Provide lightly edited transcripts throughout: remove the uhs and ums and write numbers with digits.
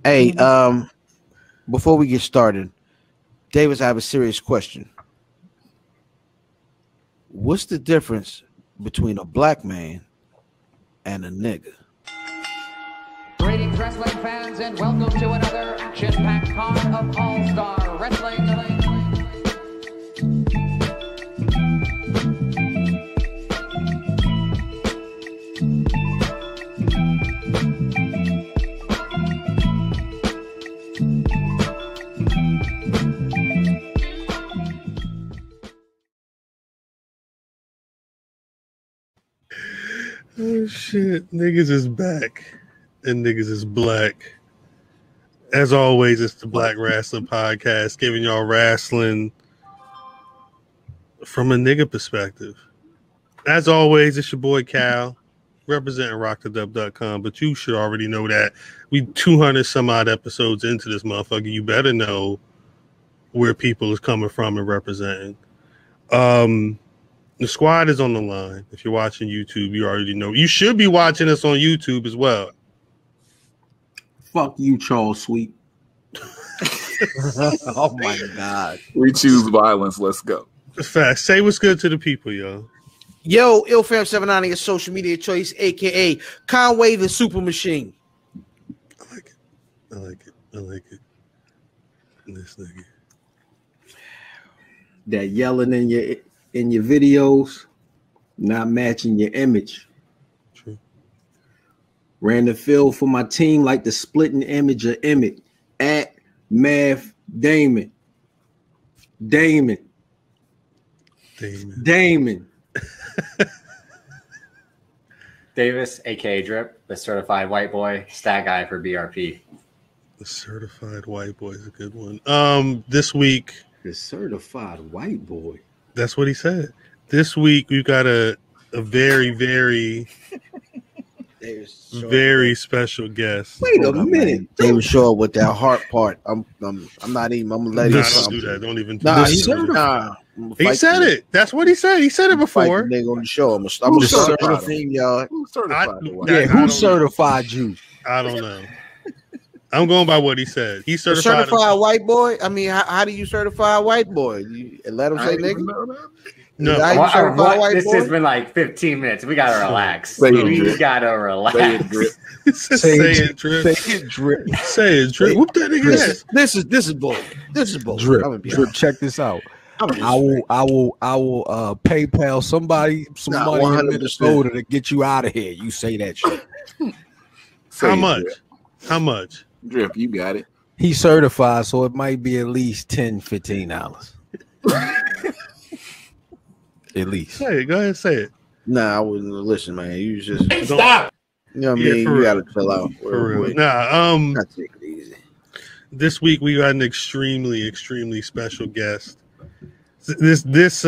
Hey, before we get started, Davis, I have a serious question. What's the difference between a black man and a nigga? Greetings, wrestling fans, and welcome to another action-packed card of All-Star Wrestling. Oh shit, niggas is back and niggas is black. As always, it's the Black Wrestling Podcast, giving y'all wrestling from a nigga perspective. As always, it's your boy Cal, representing RockTheDub.com, but you should already know that. We 200 some odd episodes into this motherfucker. You better know where people is coming from and representing. The squad is on the line. If you're watching YouTube, you already know. You should be watching us on YouTube as well. Fuck you, Charles Sweet. Oh my God. We choose violence. Let's go. Fast. Say what's good to the people, yo. Yo, IlFam79, your social media choice, aka Conway the Super Machine. I like it. I like it. I like it. This nigga. That yelling in your videos not matching your image. True. Ran the field for my team like the splitting image of Emmett at Math Damon. Damon. Davis, aka Drip, the certified white boy, stat guy for BRP. The certified white boy is a good one. This week, The certified white boy. that's what he said. This week we've got a very, very, very special guest. Wait a minute. David Shaw with that heart part. I'm not even. I'm gonna let Nah, him. don't do that. Don't even. Nah, He said it. That's what he said. He said it before. Nigga on the show. I'm gonna certify him, y'all. Who certified the white? Yeah, I who don't certified you? I don't know. I'm going by what he said. He A certified. certified white boy. I mean, how do you certify a white boy? You let him I say didn't even nigga. know that. No, Is that how you certify a white This boy? has been like 15 minutes. We gotta relax. Say it, We Drip. gotta Say it, relax. Drip. say it, Drip. Say it, Drip. Say it, Drip. Whoop that nigga ass. This is bull. This is bull. Drip, check this out. I will PayPal somebody some Nah, money in 100%. Minnesota to get you out of here. You say that shit. Say How it, much? Drip. How much? Drip, you got it. He's certified, so it might be at least $10-15. At least. Say it. Go ahead. Say it. Nah, I wouldn't listen, man. You just Stop. You know what I Yeah, mean? for You real. gotta chill out. For real. Nah. Not take it easy. This week we got an extremely, extremely special guest. This guest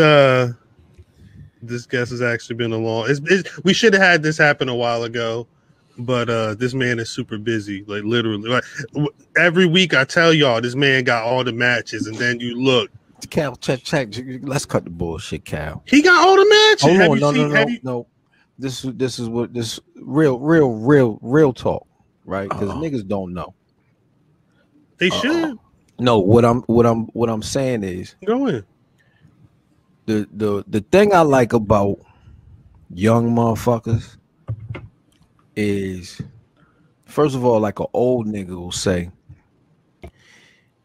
has actually been a long. We should have had this happen a while ago, but this man is super busy. Like literally, like every week I tell y'all, this man got all the matches, and then you look, Cal, check. Let's cut the bullshit, Cal. he got all the matches. Hold Have on, you seen- no. This is what this real talk, right? Because niggas don't know. They should No, what I'm saying is go in. the thing I like about young motherfuckers is, first of all, like an old nigga will say,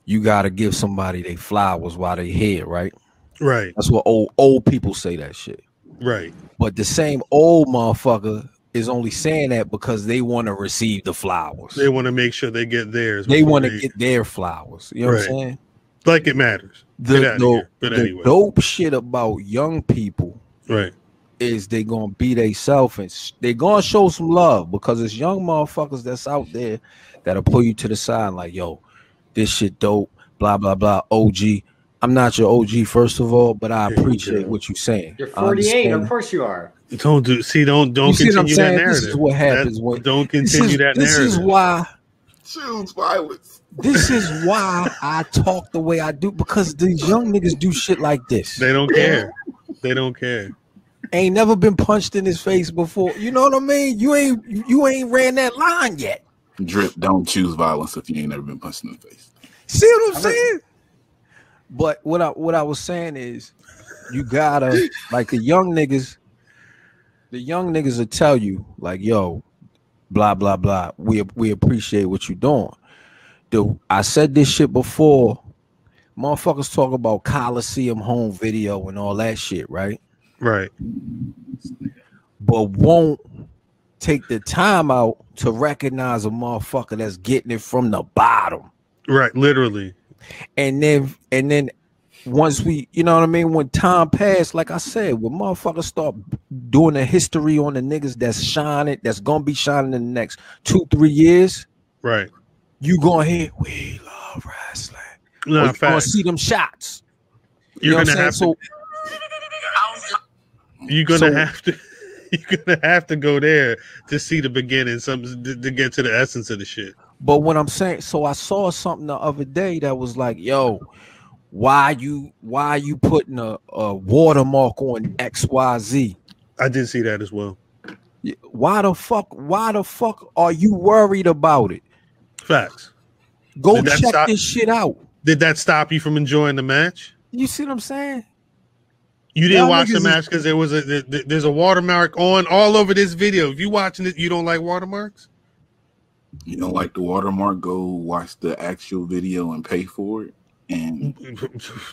you gotta give somebody they flowers while they here, right? Right, That's what old people say that shit. right. But the same old motherfucker is only saying that because they want to receive the flowers. They want to make sure they get theirs. They before want to get their flowers. You know what I'm Right. saying? like it matters. Get out of here. But The anyway, dope shit about young people right. is they gonna be they self and they gonna show some love because it's young motherfuckers that's out there that'll pull you to the side like, yo, this shit dope, blah blah blah. OG, I'm not your OG first of all, but I There you appreciate go. what you're saying. You're I 48. understand. Of course you are. Don't You see what I'm continue that saying? narrative. This is what happens when Don't continue that this narrative. is why Choose violence. this is why I talk the way I do, because these young niggas do shit like this. They don't care. They don't care. Ain't never been punched in his face before. You know what I mean? You ain't ran that line yet. Drip, don't choose violence if you ain't never been punched in the face. See what I'm saying? But what I was saying is, you gotta like the young niggas will tell you like, yo, blah blah blah. We appreciate what you're doing. Dude, I said this shit before. Motherfuckers talk about Coliseum home video and all that shit, right? Right. But won't take the time out to recognize a motherfucker that's getting it from the bottom. Right, literally. And then once we, you know what I mean, when time passed, like I said, when motherfuckers start doing a history on the niggas that's shining, that's gonna be shining in the next 2-3 years, right? You gonna hear We Luv Wrestling. No, you gonna see them shots. You're gonna have to. You're gonna have to go there to see the beginning, something to get to the essence of the shit. But what I'm saying, so I saw something the other day that was like, yo, why you putting a watermark on XYZ? I did see that as well. Why the fuck are you worried about it? Facts. Go check this shit out. Did that stop you from enjoying the match? You see what I'm saying? You didn't watch the match because there's a watermark on all over this video. If you watching it, you don't like watermarks? You don't like the watermark? Go watch the actual video and pay for it and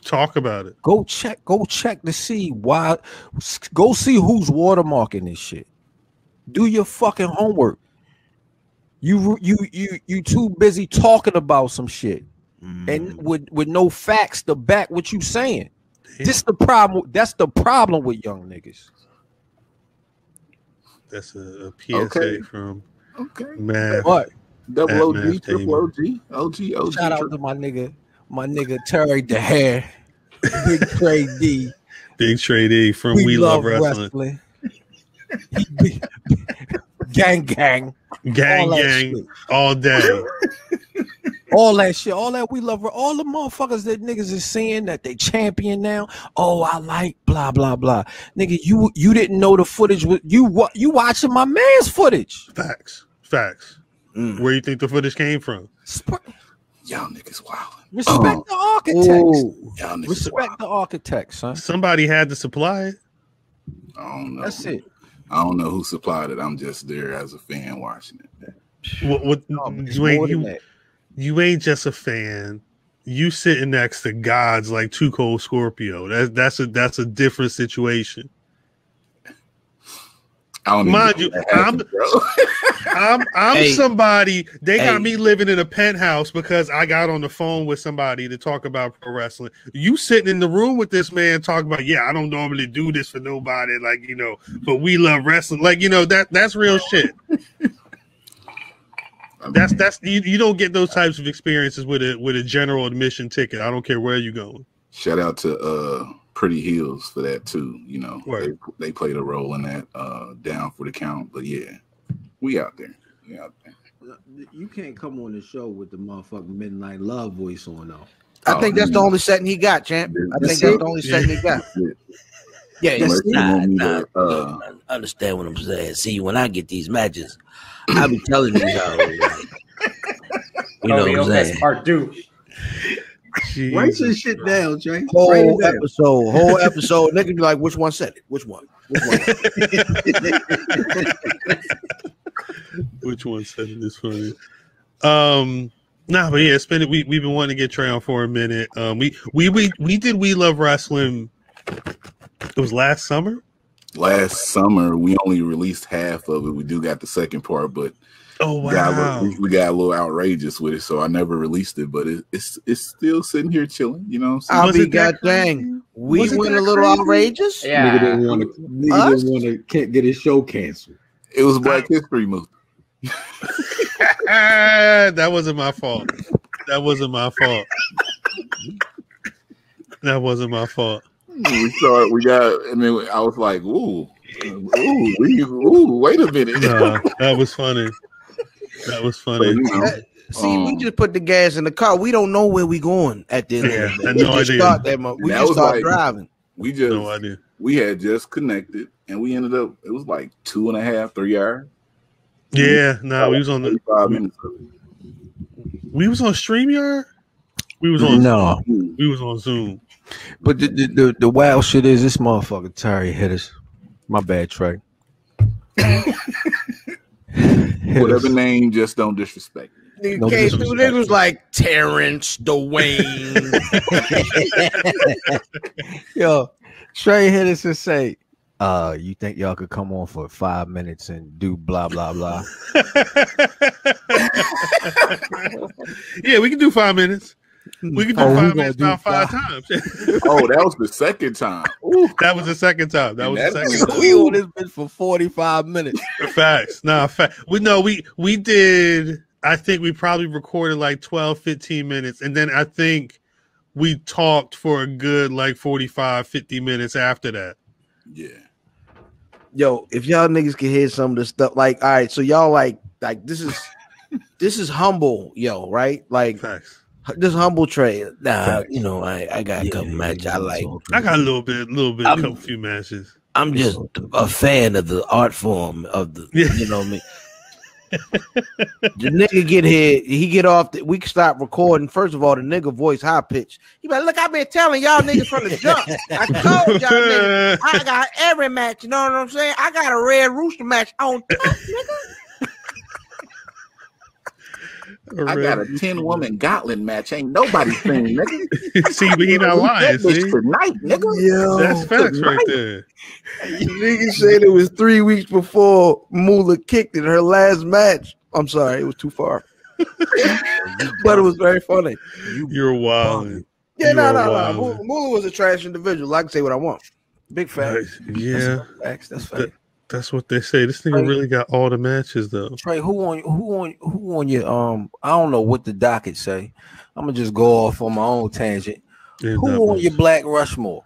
talk about it. Go check to see why. Go see who's watermarking this shit. Do your fucking homework. You too busy talking about some shit and with no facts to back what you saying. This the problem. That's the problem with young niggas. That's a PSA from Math. What? Double OG, triple OG. Shout out to my nigga TRÉ D, Big TRÉ D. Big TRÉ D from We Luv Wrestling. Gang. All day. All that shit, all that We Love, all the motherfuckers that niggas is saying that they champion now. Oh, I like blah blah blah. Nigga, you didn't know the footage was you watching my man's footage. Facts. Where you think the footage came from? Y'all niggas wild. Respect the architects. Y'all niggas Respect the architects, son. Somebody had to supply it. I don't know. That's it. I don't know who supplied it. I'm just there as a fan watching it. You ain't just a fan. You sitting next to gods like Too Cold Scorpio. That's a different situation. Mind you, I'm somebody. They got me living in a penthouse because I got on the phone with somebody to talk about pro wrestling. You sitting in the room with this man talking about, I don't normally do this for nobody, but We Luv Wrestling, that's real shit. That's you don't get those types of experiences with a general admission ticket. I don't care where you're going. Shout out to Pretty Heels for that too. Right. They played a role in that. Down for the count, but we out there. You can't come on the show with the motherfucking Midnight Love voice on though. I think that's the only setting he got, champ. I think that's the only setting he got. Yeah, I understand what I'm saying. See, when I get these matches, I be telling these out. You know what I'm saying? Part 2. Write your shit down, Jay. Whole episode. Nigga be like, which one said it? Which one? Which one said it is funny? But it's been we've been wanting to get Trey on for a minute. We did We Luv Wrestling. It was last summer. Last summer, we only released half of it. We do got the second part, but we got a little outrageous with it, so I never released it. But it's still sitting here chilling. You know what I'm saying? I'll be goddamn. We went a little outrageous. Yeah. Nigga didn't want to get his show canceled. It was Black History Month. That wasn't my fault. That wasn't my fault. We saw it. We got, and then I was like, "Ooh, wait a minute." Nah, that was funny. See, we just put the gas in the car. We don't know where we going at the end of the day. No idea. We just start driving. We just no idea. We had just connected, and we ended up. It was like 2.5, 3 hours. Yeah, no, we was on the 5 minutes of it. we was on StreamYard. We was on No. Zoom. We was on Zoom. But the wild shit is this motherfucker Terry hit us. My bad, Trey. Whatever name, just don't disrespect me. Nigga No came through, disrespect. nigga was like Terrence, Dwayne. Yo, Trey hit us and say, you think y'all could come on for 5 minutes and do blah blah blah? Yeah, we can do 5 minutes. We can do Oh, we 5 gonna minutes do about 5 five. times. Oh, that was the second time. Ooh. That was the second time. That was the That's second time. We on this bitch for 45 minutes. Facts. Nah, we did. I think we probably recorded like 12, 15 minutes. And then I think we talked for a good like 45, 50 minutes after that. Yeah. Yo, if y'all niggas can hear some of the stuff, like, all right, so y'all like this is humble, yo, right? Like Facts. this humble Trey. Nah, you know, I got a couple matches I like. I got a little bit, a couple few matches. I'm just a fan of the art form of the, you know what I mean? The nigga get here, he get off. We can stop recording. First of all, the nigga voice high pitch. He like, look, I've been telling y'all niggas from the jump. I told y'all niggas, I got every match. You know what I'm saying? I got a Red Rooster match on top, nigga. I got a 10-woman gauntlet match. Ain't nobody saying, nigga. See, but he not lying. See, tonight, nigga. Yo, that's facts right there. nigga said it was 3 weeks before Moolah kicked it. Her last match. I'm sorry, it was too far, but it was very funny. You're wild. Yeah, no. Moolah was a trash individual. I can say what I want. Big facts. Yeah, that's fact. That's what they say. This nigga really got all the matches though. Trey, who on your I don't know what the docket say. I'm gonna just go off on my own tangent. Yeah, Who on your Black Rushmore?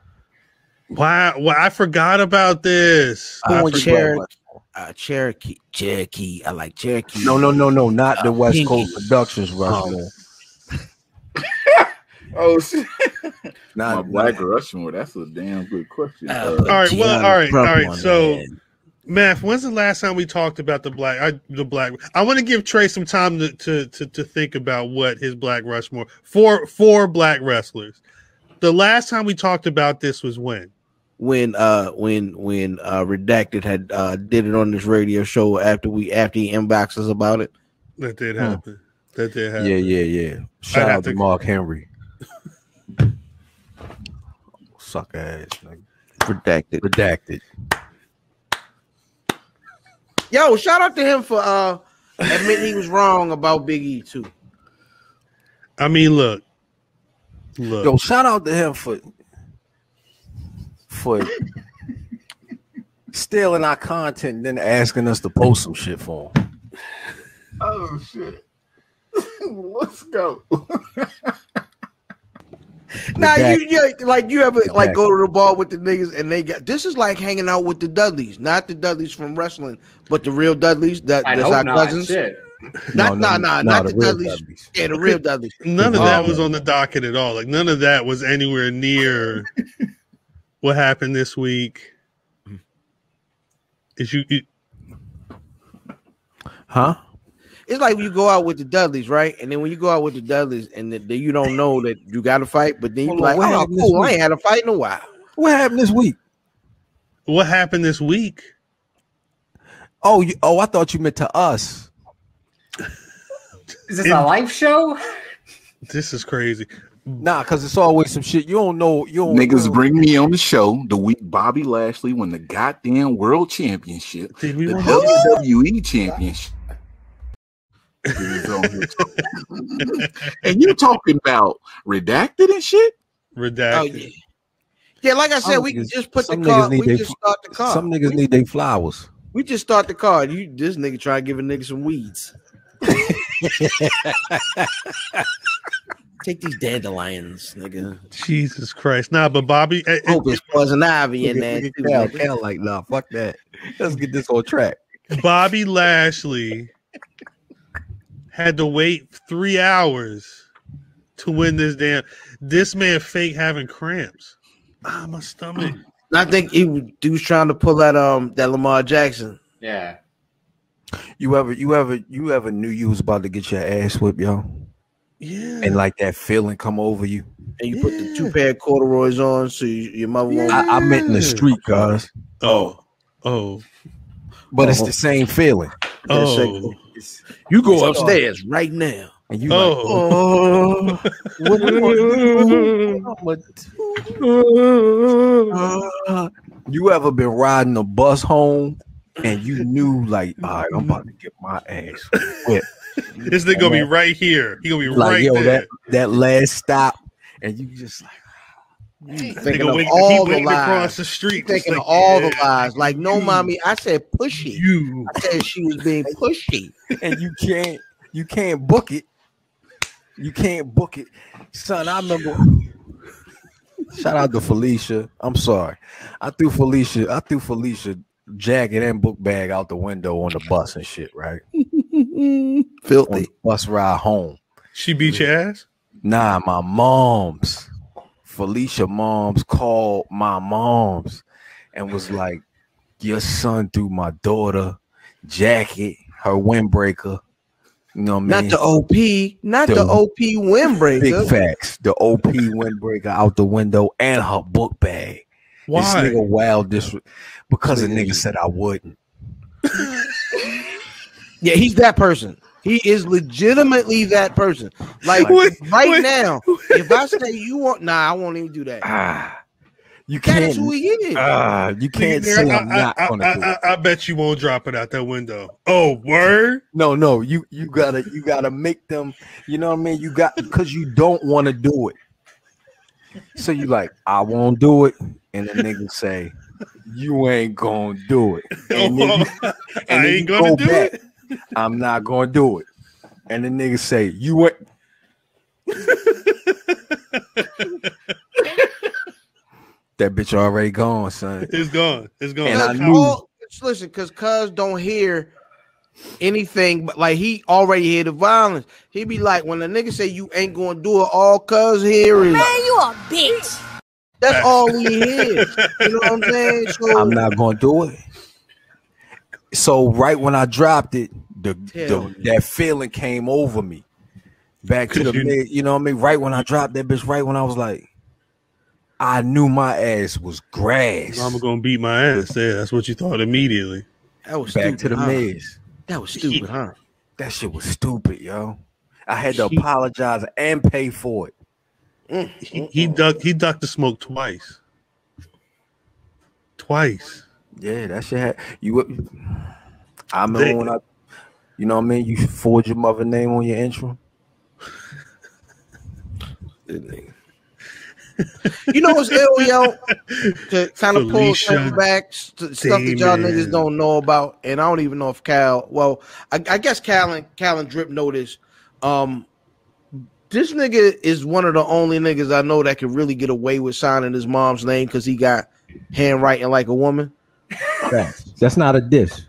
Wow, I forgot about this. Who on your Cherokee. I like Cherokee. No, not the West Coast Productions Rushmore. Oh shit! Not My Black Rushmore. That's a damn good question. All right. So, Math, when's the last time we talked about the Black? I want to give Trey some time to think about what his Black Rushmore for Black wrestlers. The last time we talked about this was when Redacted had did it on this radio show after he inboxed us about it. That did happen. That did happen. Yeah. Shout out to Mark Henry. Suck ass, nigga. Redacted. Yo, shout out to him for admitting he was wrong about Big E too. I mean, look. Yo, shout out to him for stealing our content and then asking us to post some shit for him. Oh shit! Let's go. Now you ever like go to the bar with the niggas and they got this is like hanging out with the Dudleys, not the Dudleys from wrestling, but the real Dudleys. That's our cousins. Shit. Not the Dudleys. Yeah, the real Dudleys. None of that was on the docket at all. Like none of that was anywhere near what happened this week. Is you huh? It's like when you go out with the Dudleys, right? And then when you go out with the Dudleys and you don't know that you got to fight, but then you're like, oh, cool, I ain't had a fight in a while. What happened this week? What happened this week? Oh, I thought you meant to us. Is this a live show? This is crazy. Nah, because it's always some shit you don't know. Niggas bring me on the show the week Bobby Lashley won the goddamn world championship, the WWE championship. And you talking about redacted and shit? Redacted. Oh, yeah, like I said, we can just put the card. We just start the card. Some niggas need their flowers. We just start the card. This nigga try to give a nigga some weeds. Take these dandelions, nigga. Jesus Christ. Nah, but Bobby. Hope it's Poison Ivy in there. Cal like, nah, fuck that. Let's get this on track. Bobby Lashley had to wait 3 hours to win this damn. This man fake having cramps. My stomach. I think he was trying to pull that Lamar Jackson. Yeah. You ever knew you was about to get your ass whipped, yo? Yeah. And like that feeling come over you. And you put the 2 pair of corduroys on so your mother won't. I meant in the street, guys. Oh. But it's the same feeling. Oh. You go upstairs right now. And you like, oh, what you ever been riding a bus home and you knew like, all right, I'm about to get my ass whipped. This nigga gonna be right here. He gonna be like, right yo, there. that last stop, and you just like, Thinking of all the lies. Across the street. Thinking of all the lies. Like, no, mommy, I said pushy. I said she was being pushy. And you can't book it. You can't book it. Son, I remember. Shout out to Felicia. I'm sorry. I threw Felicia jacket and book bag out the window on the bus and shit, right? Filthy. On the bus ride home. She beat your ass? Nah, my mom's. Felicia mom's called my mom's and was like, your son threw my daughter jacket, her windbreaker. You know what I mean? Not the OP, the OP windbreaker. Big facts. The OP windbreaker out the window and her book bag. Why? This nigga wild because the nigga said I wouldn't. Yeah, he's that person. He is legitimately that person. Like now, if I say you want, I won't even do that. You can't. That is who he is. You can't say I'm not gonna do it. I bet you won't drop it out that window. Oh, word? No. You gotta make them. You know what I mean? You got because you don't want to do it. So you like, I won't do it, and the nigga say, you ain't gonna do it. And then I ain't gonna do it. I'm not gonna do it. And the nigga say, you ain't. That bitch already gone, son. It's gone. And I knew. Listen, because cuz don't hear anything, but like he already hear the violence. He be like, when the nigga say you ain't gonna do it, all cuz here is, man, you a bitch. That's all he hears. You know what I'm saying? So I'm not gonna do it. So right when I dropped it, that feeling came over me. Back to the mid, you know what I mean? Right when I dropped that bitch, right when I was like, I knew my ass was grass. I'm gonna beat my ass. Yeah, that's what you thought immediately. That was back stupid, to the mids. That was stupid, huh? That shit was stupid, yo. I had to apologize and pay for it. He ducked the smoke twice. Yeah, that shit had you. I remember when you know what I mean. You forge your mother name on your intro. You know what's ill, yo? To kind of pull something back, stuff that y'all niggas don't know about, and I don't even know if Cal. Well, I guess Cal and Drip know this. This nigga is one of the only niggas I know that can really get away with signing his mom's name because he got handwriting like a woman. That's not a diss.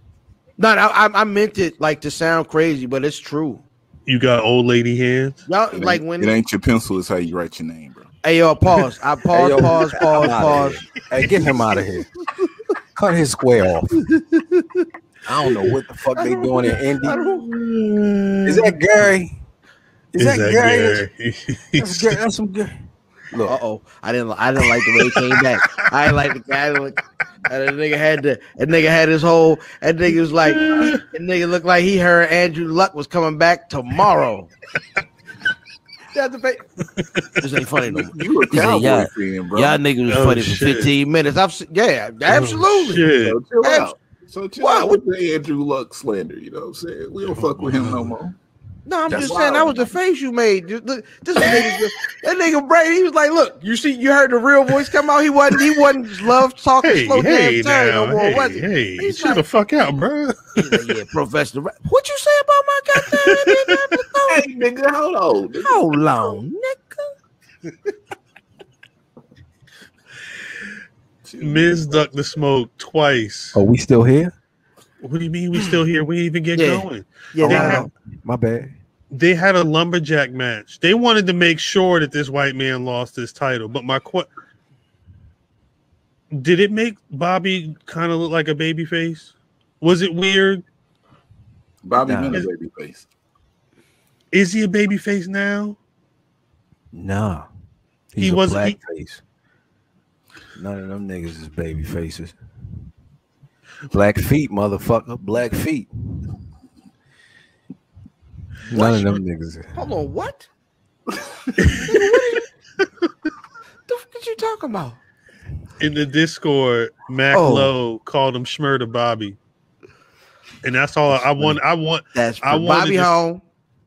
No, I meant it like to sound crazy, but it's true. You got old lady hands. Y'all like when it ain't your pencil, it's how you write your name, bro. Hey, yo, pause. Pause. Hey, get him out of here. Cut his square off. I don't know what the fuck they doing in Indy. Is that Gary? Is that Gary? That's some Gary. Look, I didn't like the way he came back. I didn't like the guy. That nigga had his whole. That nigga was like, that nigga looked like he heard Andrew Luck was coming back tomorrow. This ain't funny no more. You a Cowboy fan, bro. Y'all niggas was funny for 15 minutes. Absolutely. So chill out with the Andrew Luck slander. You know what I'm saying? We don't fuck with him no more. No, I'm just saying that was the face you made. Look, this nigga, that nigga Brady, he was like, "Look, you heard the real voice come out. He wasn't love talking slow damn time no more, was he? Hey, he chill the fuck out, bro. He's like, yeah, professional. What you say about my goddamn episode? Hey, nigga, hold on, nigga. Miz ducked the smoke twice. Oh, we still here? What do you mean we still here? We didn't even get going. Yeah, my bad. They had a lumberjack match. They wanted to make sure that this white man lost his title. But did it make Bobby kind of look like a baby face? Was it weird? Bobby been a baby face. Is he a baby face now? Nah. He was a black face. None of them niggas is baby faces. Black feet, motherfucker. Black feet. None of them niggas. Hold on, what? What the fuck you talking about? In the Discord, Mac Lowe called him Schmurda Bobby. And that's all I want. That's for Bobby home.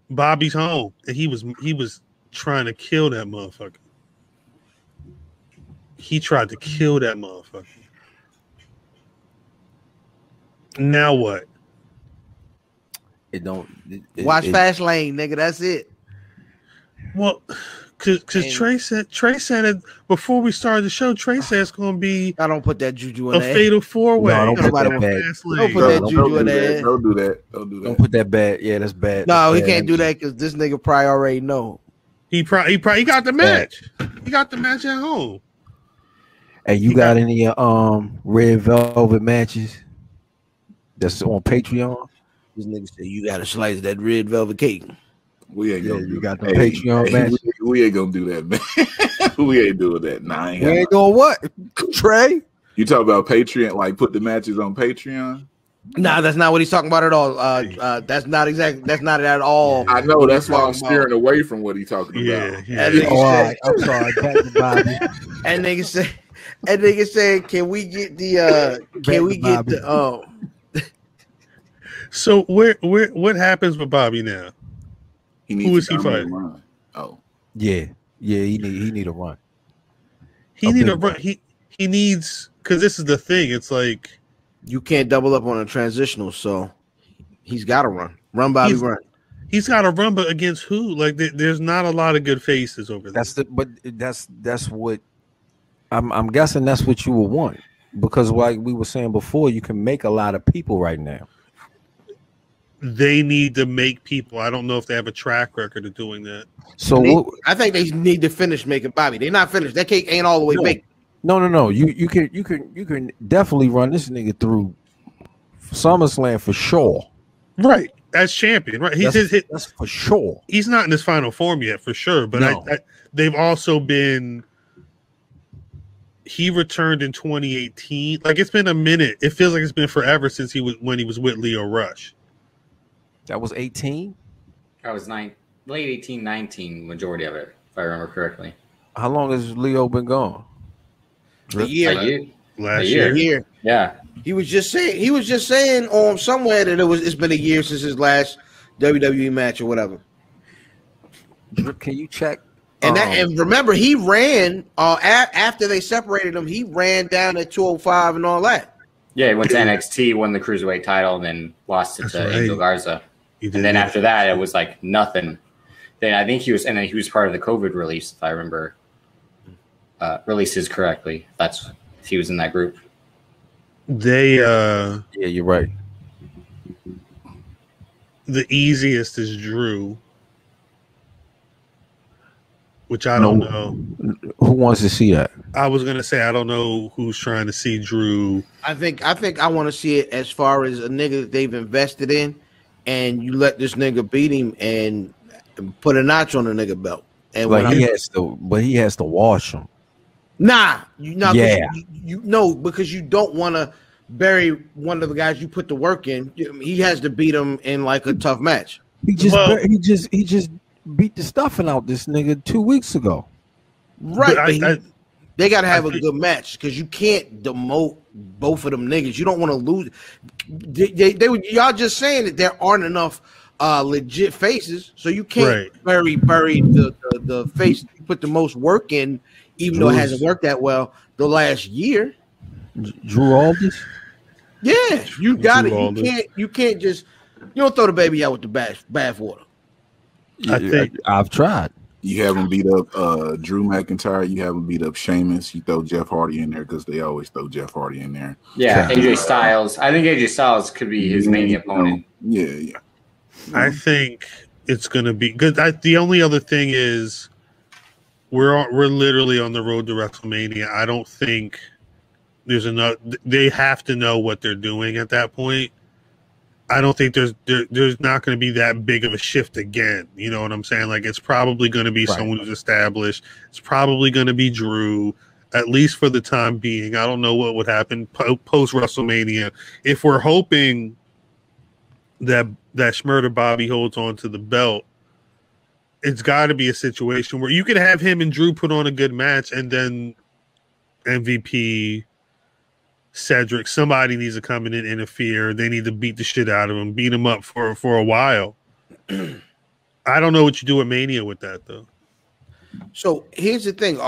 Bobby's home. And he was trying to kill that motherfucker. He tried to kill that motherfucker. Now what? Watch Fast Lane, nigga. That's it. Well, because Tré said it before we started the show. Tré said it's going to be. I don't put that juju in a fatal 4-way. No, don't put that bad. Don't put that juju in there. Don't do that. Don't do that. Don't put that bad. Yeah, that's bad. No, that's he can't do that because this nigga probably already know. He got the match. He got the match at home. Hey, you got any red velvet matches that's on Patreon? This nigga said you got to slice that red velvet cake. We ain't gonna you got the Patreon match. We ain't gonna do that, man. We ain't doing that. Nah, we ain't doing what? Trey? You talk about Patreon, like put the matches on Patreon? Nah, that's not what he's talking about at all. That's not at all. I know, that's why I'm steering away from what he's talking about. Yeah. I'm sorry, back to Bobby. And nigga said, can we get the So what happens with Bobby now? Who is he fighting? Oh, yeah, he need a run. He need a run. He needs, because this is the thing. It's like you can't double up on a transitional, so he's got to run. Run, Bobby, run. He's got to run, but against who? Like there's not a lot of good faces over there. That's what I'm guessing. That's what you would want, because like we were saying before, you can make a lot of people right now. They need to make people. I don't know if they have a track record of doing that. So I think they need to finish making Bobby. They're not finished. That cake ain't all the way baked. No. You can definitely run this nigga through SummerSlam for sure. Right, as champion. Right, that's for sure. He's not in his final form yet, for sure. But they've also been. He returned in 2018. Like it's been a minute. It feels like it's been forever since when he was with Leo Rush. That was 18? That was late 18, 19, majority of it, if I remember correctly. How long has Leo been gone? A year. Last year. Yeah. He was just saying somewhere that it's been a year since his last WWE match or whatever. Can you check? And remember, he ran after they separated him. He ran down at 205 and all that. Yeah, he went to NXT, won the Cruiserweight title, and then lost it to Angel Garza. And then after that, it was like nothing. Then I think he was part of the COVID release, if I remember releases correctly. If he was in that group. Yeah, you're right. The easiest is Drew, which I don't know. Who wants to see that? I was gonna say I don't know who's trying to see Drew. I think I want to see it as far as a nigga that they've invested in, and you let this nigga beat him and put a notch on the nigga belt. And but he has to wash him. Because you don't want to bury one of the guys you put the work in. He has to beat him in like a tough match. He just beat the stuffing out this nigga 2 weeks ago. Right, they got to have a good match because you can't demote both of them niggas. You don't want to lose. Y'all just saying that there aren't enough legit faces, so you can't bury the face you put the most work in, even though it hasn't worked that well the last year. Drew Aldis? Yeah, you got it. You can't just don't throw the baby out with the bath water. I've tried. You haven't beat up Drew McIntyre. You haven't beat up Sheamus. You throw Jeff Hardy in there because they always throw Jeff Hardy in there. Yeah, AJ Styles. I think AJ Styles could be his main opponent. Yeah. I think it's going to be good. The only other thing is we're literally on the road to WrestleMania. I don't think there's enough. They have to know what they're doing at that point. I don't think there's not going to be that big of a shift again. You know what I'm saying? Like, it's probably going to be someone who's established. It's probably going to be Drew, at least for the time being. I don't know what would happen post WrestleMania. If we're hoping that Schmurder Bobby holds on to the belt, it's got to be a situation where you could have him and Drew put on a good match, and then MVP, Cedric, somebody needs to come in and interfere. They need to beat the shit out of him, beat him up for a while. I don't know what you do at Mania with that, though. So here's the thing: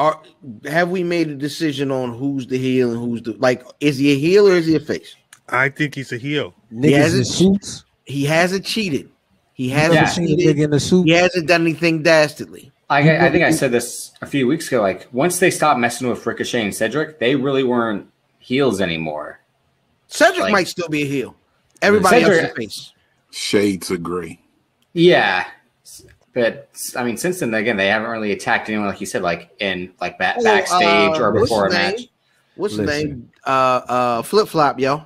have we made a decision on who's the heel and who's the Is he a heel or is he a face? I think he's a heel. Niggas in suits. He hasn't cheated. He hasn't cheated. Nigga in the suit. He hasn't done anything dastardly. I think I said this a few weeks ago. Like, once they stopped messing with Ricochet and Cedric, they really weren't heels anymore. Cedric might still be a heel. Everybody else is a face. Shades of gray. Yeah. But I mean, since then, again, they haven't really attacked anyone, like you said, backstage or before a match. What's his name? Flip Flop, yo.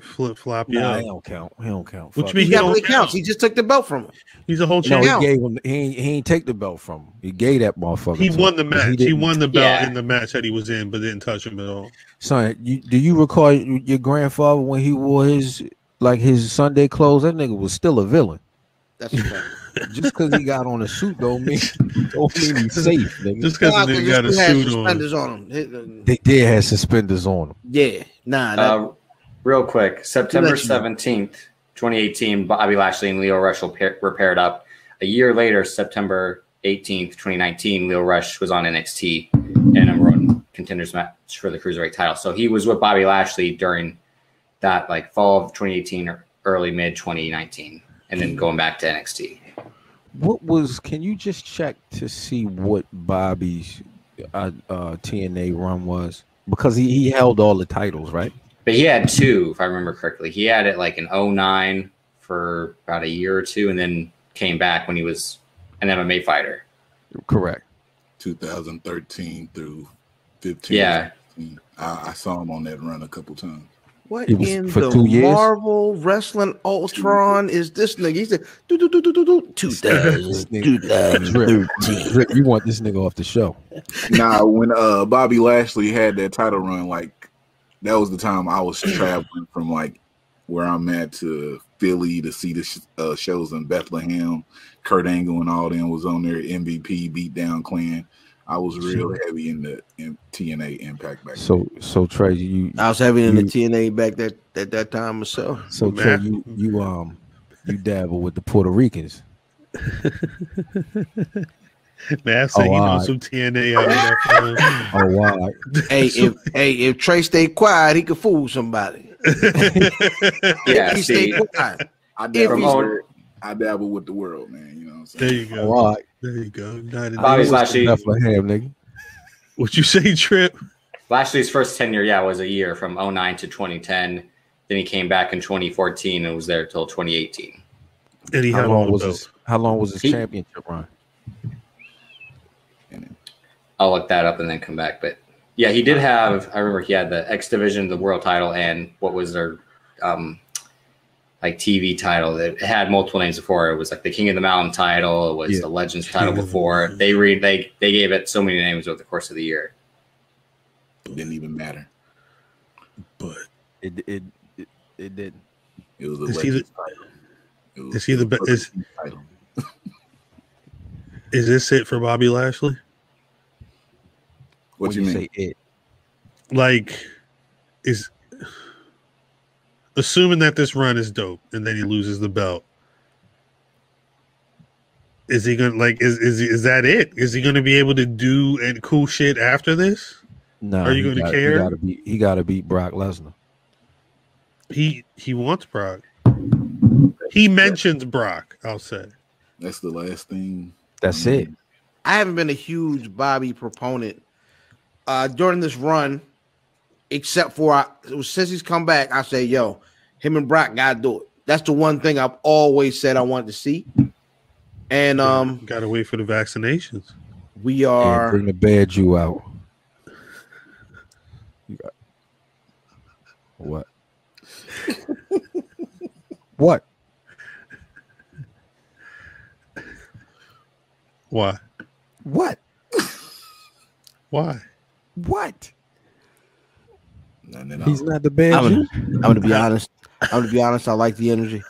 Flip Flop, yeah. Nah, he don't count. He don't count. Which means he definitely counts. He just took the belt from him. He's a whole champion. No, he gave him. He ain't take the belt from him. He gave that motherfucker. He won the match. He won the belt in the match that he was in, but didn't touch him at all. Son, do you recall your grandfather when he wore his Sunday clothes? That nigga was still a villain. That's a fact. Just because he got on a suit don't mean he's safe. Nigga. Just because he got a suit on him. They did have suspenders on him. Yeah, nah. Real quick, September 17th, 2018, Bobby Lashley and Lio Rush were paired up. A year later, September 18th, 2019, Lio Rush was on NXT in a number one contenders match for the Cruiserweight title. So he was with Bobby Lashley during that fall of 2018 or early mid 2019, and then going back to NXT. Can you just check to see what Bobby's TNA run was? Because he held all the titles, right? But he had two, if I remember correctly. He had it in 2009 for about a year or two, and then came back when he was an MMA fighter. Correct. 2013 through 15. Yeah. I saw him on that run a couple times. What in the Marvel Wrestling Ultron is this nigga? He said, 2013. You want this nigga off the show. Nah, when Bobby Lashley had that title run, that was the time I was traveling from where I'm at to Philly to see the shows in Bethlehem. Kurt Angle and all them was on there. MVP, Beatdown Clan. I was real heavy in the TNA Impact back then. So Trey, I was heavy in the TNA back at that time or so. So Trey, you dabble with the Puerto Ricans. Man, I say some TNA out of that. Oh wow! If Trey stayed quiet, he could fool somebody. Yeah, he stayed quiet. I dabble with the world, man. You know what I'm saying? There you go. All right. There you go. Bobby Lashley. Nigga. What you say, Trip? Lashley's first tenure, was a year from 2009 to 2010. Then he came back in 2014 and was there till 2018. And how long was his championship run? I'll look that up and then come back. But yeah, he did have. I remember he had the X Division, the World Title, and what was their TV title that had multiple names before. It was the King of the Mountain title. It was the Legends title before. They gave it so many names over the course of the year. It didn't even matter. But it didn't. It was a Legends title. Is he the best? Is this it for Bobby Lashley? What do you mean? Say it? Is assuming that this run is dope and then he loses the belt. Is he gonna is that it? Is he gonna be able to do cool shit after this? No. Are you gonna care? He gotta beat Brock Lesnar. He wants Brock. He mentions Brock, I'll say. That's the last thing. That's it. I haven't been a huge Bobby proponent during this run, except for since he's come back, I say, yo, him and Brock gotta do it. That's the one thing I've always said I wanted to see. And gotta wait for the vaccinations. We are bring the bad Jew out. What? What? Why? What? Why? What? Nothing at He's all. not the band. I'm gonna be honest. I like the energy.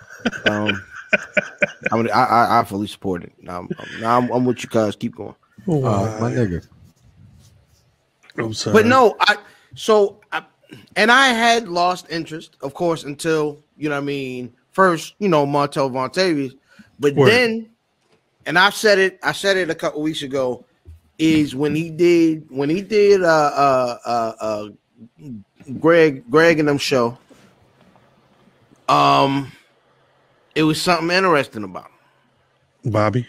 I fully support it. I'm with you guys. Keep going. My nigga. I'm sorry. But no, I had lost interest, of course, until first, Martel Vontavious, but then, and I said it a couple weeks ago, is when he did Greg and them show, it was something interesting about him. Bobby.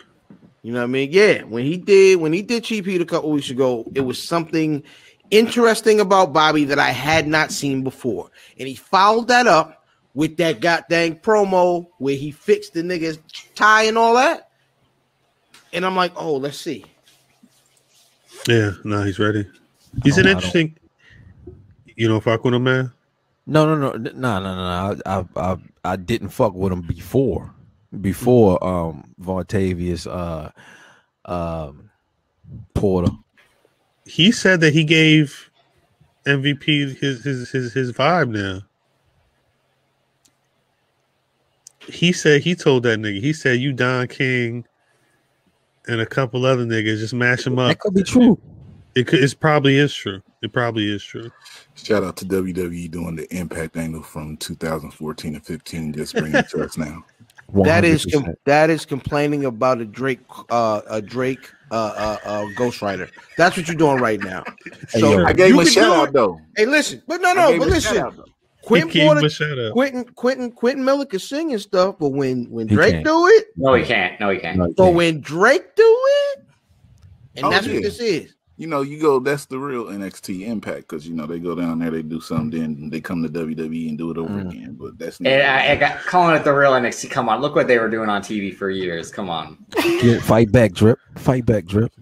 You know what I mean? Yeah, when he did Cheap Heat a couple weeks ago, it was something interesting about Bobby that I had not seen before. And he followed that up with that goddamn promo where he fixed the nigga's tie and all that. And I'm like, oh, let's see. Yeah, no, he's ready. He's an interesting. You don't fuck with him, man? No. I didn't fuck with him before Vontavious Porter. He said that he gave MVP his vibe now. He told that nigga, he said, you Don King and a couple other niggas, just mash them up. That could be true. It probably is true. It probably is true. Shout out to WWE doing the Impact angle from 2014 and 15, just bringing it to us now. 100%. That is complaining about a Drake ghostwriter. That's what you're doing right now. So I gave him a shout out though. Hey, listen, but listen. Quentin Miller can sing and stuff, but when Drake do it, no, he can't. But when Drake do it, and that's what this is. That's the real NXT Impact, because they go down there, they do something, then they come to WWE and do it over again. But that's not. I got calling it the real NXT. Come on, look what they were doing on TV for years. Come on, fight back, Drip. Fight back, Drip.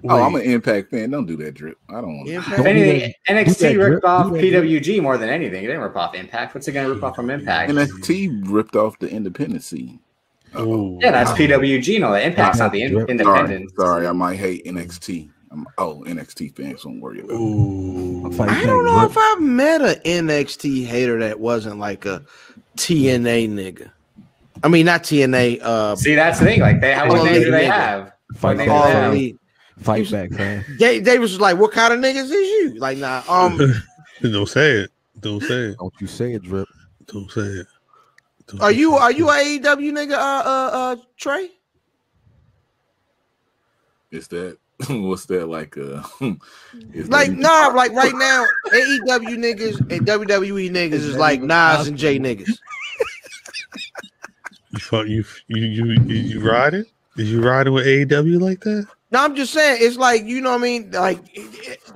Oh, I'm an Impact fan. Don't do that, Drip. I don't want to. If anything, NXT ripped off PWG more than anything. It didn't rip off Impact. What's it going to rip off from Impact? NXT ripped off the independent scene. Yeah, that's PWG. No, the Impact's not the independent. Sorry, I might hate NXT. NXT fans, don't worry about it. I don't know if I've met an NXT hater that wasn't like a TNA nigga. I mean, not TNA. See, that's the thing. Like, what name do they have? Fight back, man. They was like, what kind of niggas is you? Like, nah. Don't say it. Don't you say it, Drip. Don't say it. Are you a AEW nigga, Trey? Is that what's that like? Like right now, AEW niggas and WWE niggas is like Nas and Jay niggas. You riding? Is you riding with AEW like that? No, I'm just saying it's like, you know what I mean? Like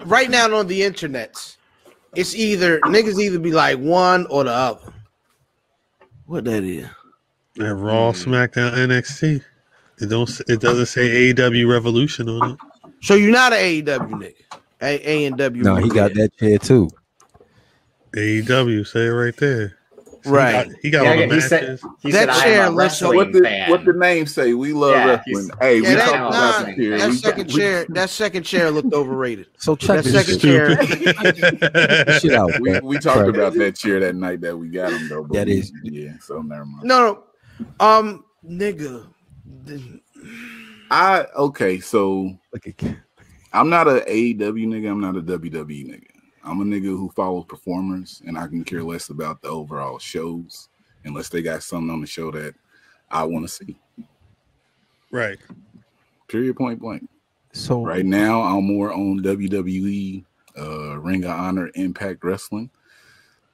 right now on the internet, it's either niggas either be like one or the other. What that is? That Raw, SmackDown, NXT. It doesn't say AEW Revolution on it. So you're not an AEW nigga. A&W. No, he got that chair too. AEW, say it right there. Right. He got all the matches. That chair looks so. What the name say? We love wrestling. Hey, we talk about the chair. That second chair looked overrated. So check that second chair. Shit out. We talked about that chair that night that we got him though. That is. Yeah. So never mind. No. Nigga. So I'm not an AEW nigga. I'm not a WWE nigga. I'm a nigga who follows performers, and I can care less about the overall shows unless they got something on the show that I want to see. Right. Period. Point blank. So right now, I'm more on WWE, Ring of Honor, Impact Wrestling.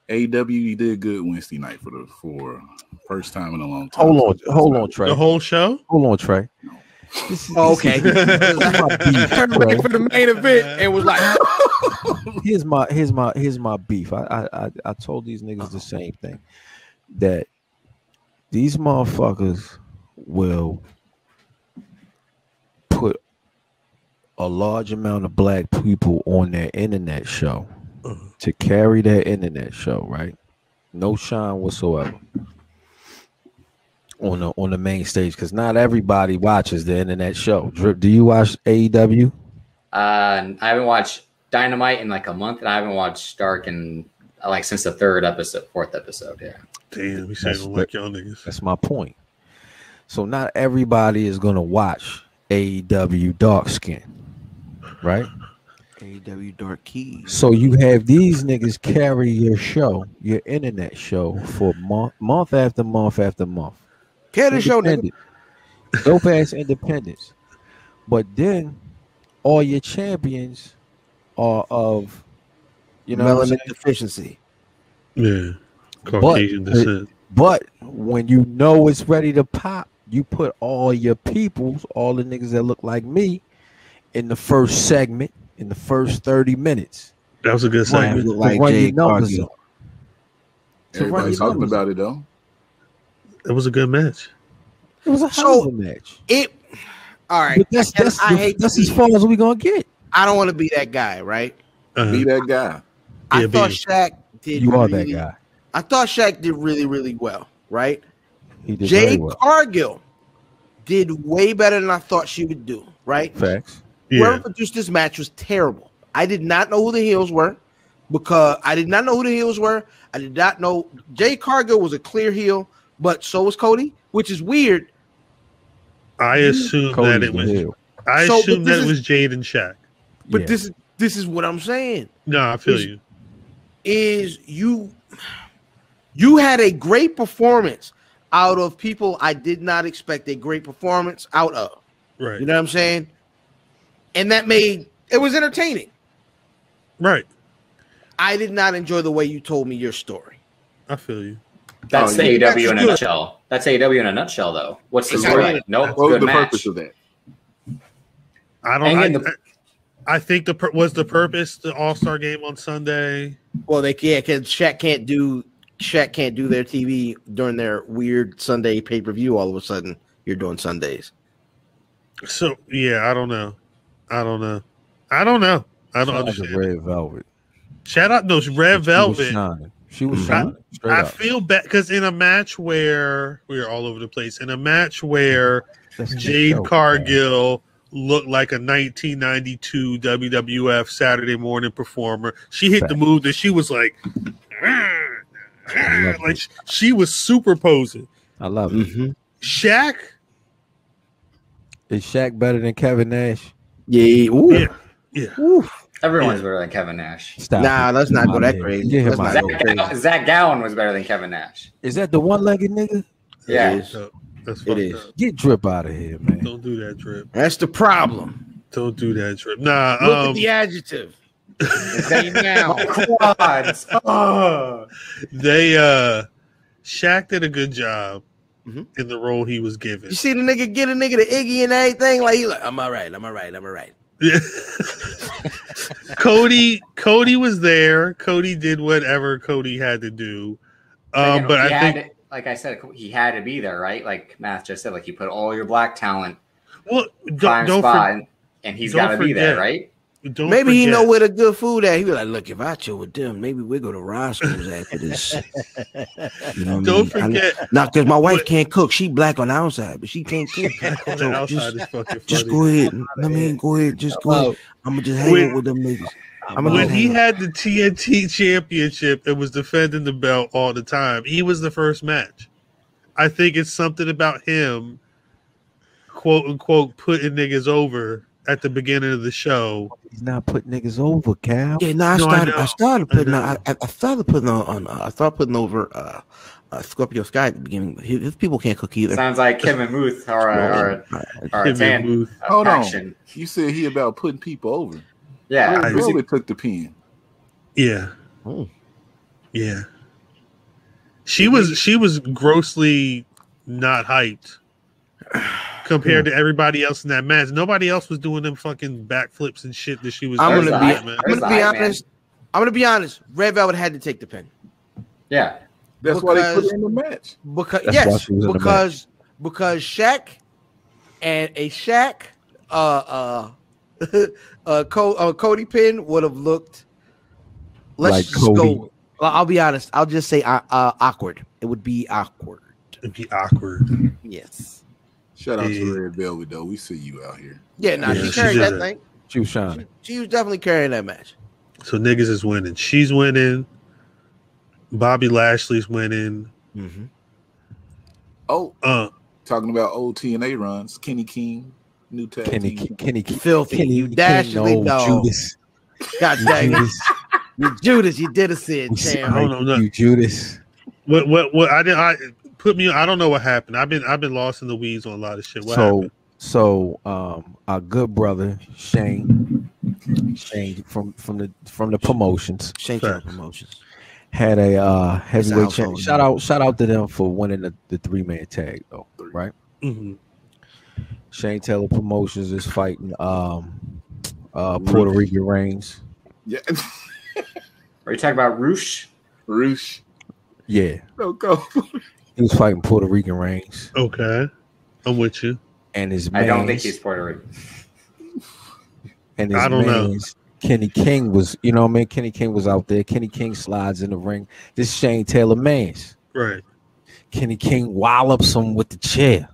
AEW did good Wednesday night for first time in a long time. Hold on, Trey. The whole show? Hold on, Trey. Okay. Turned away for the main event and was like, here's my beef. I told these niggas the same thing, that these motherfuckers will put a large amount of black people on their internet show to carry their internet show, right? No shine whatsoever. on the main stage, because not everybody watches the internet show. Drip, do you watch AEW? I haven't watched Dynamite in like a month, and I haven't watched Dark in like since the fourth episode. Yeah. Damn, we saying like y'all niggas. That's my point. So not everybody is gonna watch AEW Dark Skin, right? AEW Dark Keys. So you have these niggas carry your show, your internet show, for month after month after month. Carry the show, nigga. Dope ass independence. But then all your champions are of, you know, melanin deficiency. Yeah, Caucasian descent. But when you know it's ready to pop, you put all your peoples, all the niggas that look like me, in the first segment, in the first 30 minutes. That was a good segment. Like Jade Cargill. Everybody's talking about it though. It was a good match. It was a hell of a match. All right. But that's as far as we gonna get. I don't want to be that guy, right? Be that guy. I thought Shaq did. You are that guy. I thought Shaq did really, really well, right? He did Jade very well. Cargill did way better than I thought she would do, right? Facts. Whoever produced this match was terrible. I did not know who the heels were I did not know Jade Cargill was a clear heel, but so was Cody, which is weird. I assumed that it was. I assumed that it was Jade and Shaq. But this is what I'm saying. No, I feel you. Is you had a great performance out of people I did not expect a great performance out of. Right. You know what I'm saying? And that made it was entertaining. Right. I did not enjoy the way you told me your story. I feel you. That's the AEW in a nutshell. That's AEW in a nutshell, though. What's the story? Nope. What was Good the match. purpose of that? I think the purpose the All-Star game on Sunday. Well, because Shaq can't do their TV during their weird Sunday pay-per-view. All of a sudden, you're doing Sundays. So yeah, I don't know. I don't understand. Red Velvet. Shout out those Red Velvet. She was shining. I feel bad because in a match where we are all over the place, in a match where Jade Cargill looked like a 1992 WWF Saturday morning performer, she hit the move that she was like she was superposing. I love it. Mm-hmm. Shaq. Is Shaq better than Kevin Nash? Yeah. Ooh. Yeah. Ooh. Everyone's better than Kevin Nash. Nah, let's not go that crazy. Zach Gowen was better than Kevin Nash. Is that the one-legged nigga? Yeah. That's it is. Up. Get Drip out of here, man. Don't do that, Drip. That's the problem. Don't do that, Drip. Nah. Look at the adjective. Say now. Quads. Shaq did a good job in the role he was given. You see the nigga get a nigga the Iggy and everything, like he like, I'm all right. Yeah. Cody was there. Cody did whatever Cody had to do. But I think, like I said, he had to be there, right? Like Matt just said, like you put all your black talent. Well, and he's got to be there, right? Maybe he know where the good food at. He be like, look, if I chill with them, maybe we go to Rasslin after this. You know what don't forget. Not because my wife can't cook. She black on the outside, but she can't cook. So just go ahead. Go ahead. Just go ahead. I'm going to just hang out with them niggas. When he had the TNT championship and was defending the belt all the time, he was the first match. I think it's something about him, quote unquote, putting niggas over at the beginning of the show. He's not putting niggas over, Cal. Yeah, I started putting over Scorpio Sky at the beginning. His people can't cook either. Sounds like Kevin Muth or a tan Hold faction. on. You said he about putting people over. Yeah. I really took the pin. Yeah. Oh. Yeah. She was grossly not hyped compared to everybody else in that match. Nobody else was doing them fucking backflips and shit that she was doing. I'm gonna be honest. Red Velvet had to take the pin. Yeah. That's why they put her in the match. Because Shaq and a Shaq Cody pin would have looked. Let's like just Cody. Go. I'll be honest. I'll just say awkward. It would be awkward. It'd be awkward. Yes. Shout out to Red Velvet though. We see you out here. Yeah, nah, she carried that thing. She was shining. She was definitely carrying that match. So niggas is winning. She's winning. Bobby Lashley's winning. Mm-hmm. Oh, talking about old TNA runs. Kenny King, new tag team. Kenny filthy. You dastardly dog. Judas. God dang it. You Judas, you did a sin, champ. I don't know. You Judas. What I don't know what happened. I've been lost in the weeds on a lot of shit. What happened? So our good brother Shane from the promotions. Shane Promotions had a heavyweight champion. Shout out to them for winning the 3-man tag though, right? Mm-hmm. Shane Taylor Promotions is fighting Puerto Rican Reigns. Yeah. Are you talking about Roosh? Yeah. Go. He was fighting Puerto Rican Reigns. Okay. I'm with you. And his I don't think he's Puerto Rican. And his man's Kenny King was, you know what I mean? Kenny King was out there. Kenny King slides in the ring. This is Shane Taylor man's. Right. Kenny King wallops him with the chair.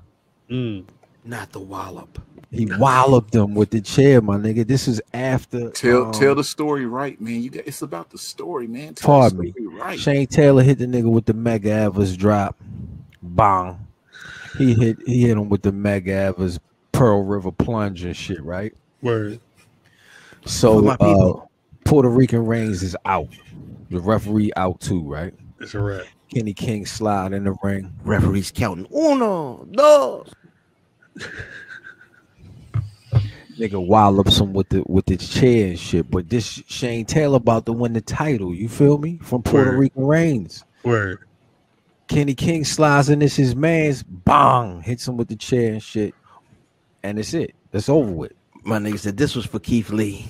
Not the wallop. He walloped him with the chair, my nigga. This is after. Tell the story right, man. It's about the story, man. Pardon me. Right. Shane Taylor hit the nigga with the Mega Evers drop. Bang. He hit him with the Mega Evers Pearl River plunge and shit, right? Word. So Puerto Rican Reigns is out. The referee out too, right? It's a wrap. Kenny King slide in the ring. Referee's counting. Uno, dos. Nigga wallops him with the chair and shit. But this Shane Taylor about to win the title. You feel me? From Puerto Rican Reigns. Word. Kenny King slides in. This his man's. Bang! Hits him with the chair and shit. And it's it. That's over with. My nigga said this was for Keith Lee.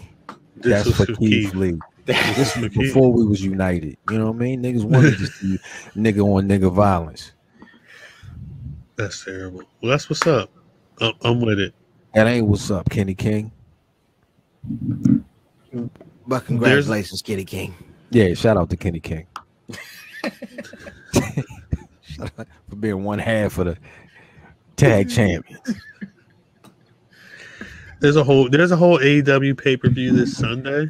That's for Keith Lee. This was before we was united. You know what I mean? Niggas wanted to see nigga on nigga violence. That's terrible. Well, that's what's up. I'm with it. That ain't what's up, Kenny King. But congratulations, Kenny King. Yeah, shout out to Kenny King. For being one half of the tag champions. There's a whole AEW pay-per-view this Sunday.